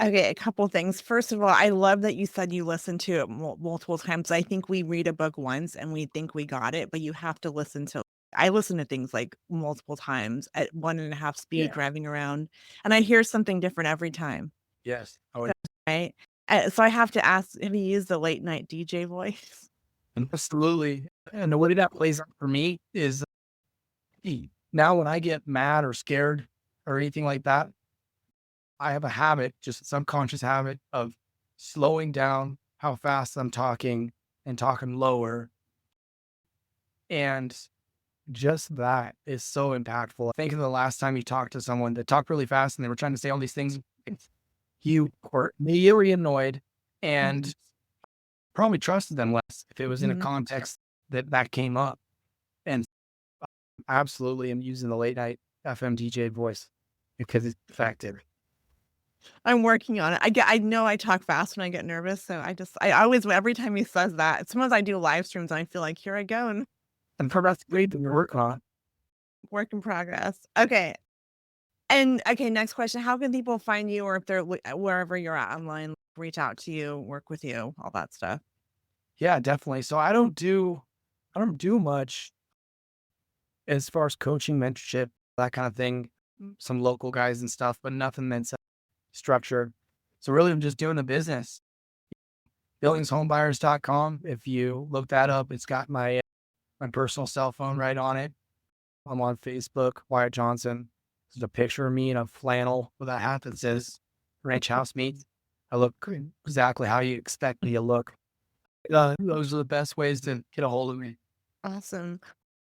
Okay, a couple things. First of all, I love that you said you listened to it multiple times. I think we read a book once and we think we got it, but you have to listen to. I listen to things like multiple times at 1.5 speed Yeah. driving around, and I hear something different every time. Yes. Right? So I have to ask, have you used the late night DJ voice? Absolutely. And the way that plays out for me is now when I get mad or scared or anything like that, I have a habit, just a subconscious habit of slowing down how fast I'm talking and talking lower. And just that is so impactful. Think of the last time you talked to someone that talked really fast and they were trying to say all these things. You were immediately annoyed and probably trusted them less if it was in a Mhm. context that came up. And absolutely, I'm using the late night FM DJ voice because it's effective. I'm working on it. I know I talk fast when I get nervous, so I always every time he says that, sometimes I do live streams and I feel like, "Here I go," and And that's great that you're working on. work in progress. Okay. And okay, next question. How can people find you or if they're wherever you're at online, reach out to you, work with you, all that stuff? Yeah, definitely. So I don't do much as far as coaching, mentorship, that kind of thing. Some local guys and stuff, but nothing that's structured. So really, I'm just doing the business. Billingshomebuyers.com. If you look that up, it's got my personal cell phone right on it. I'm on Facebook, Wyatt Johnson. There's a picture of me in a flannel with a hat that says Ranch House Meats. I look exactly how you expect me to look. Those are the best ways to get a hold of me. Awesome.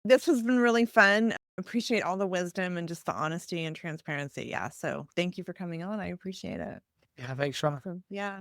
This has been really fun. Appreciate all the wisdom and just the honesty and transparency. Yeah. So thank you for coming on. I appreciate it. Yeah, thanks, Sean. Awesome. Yeah.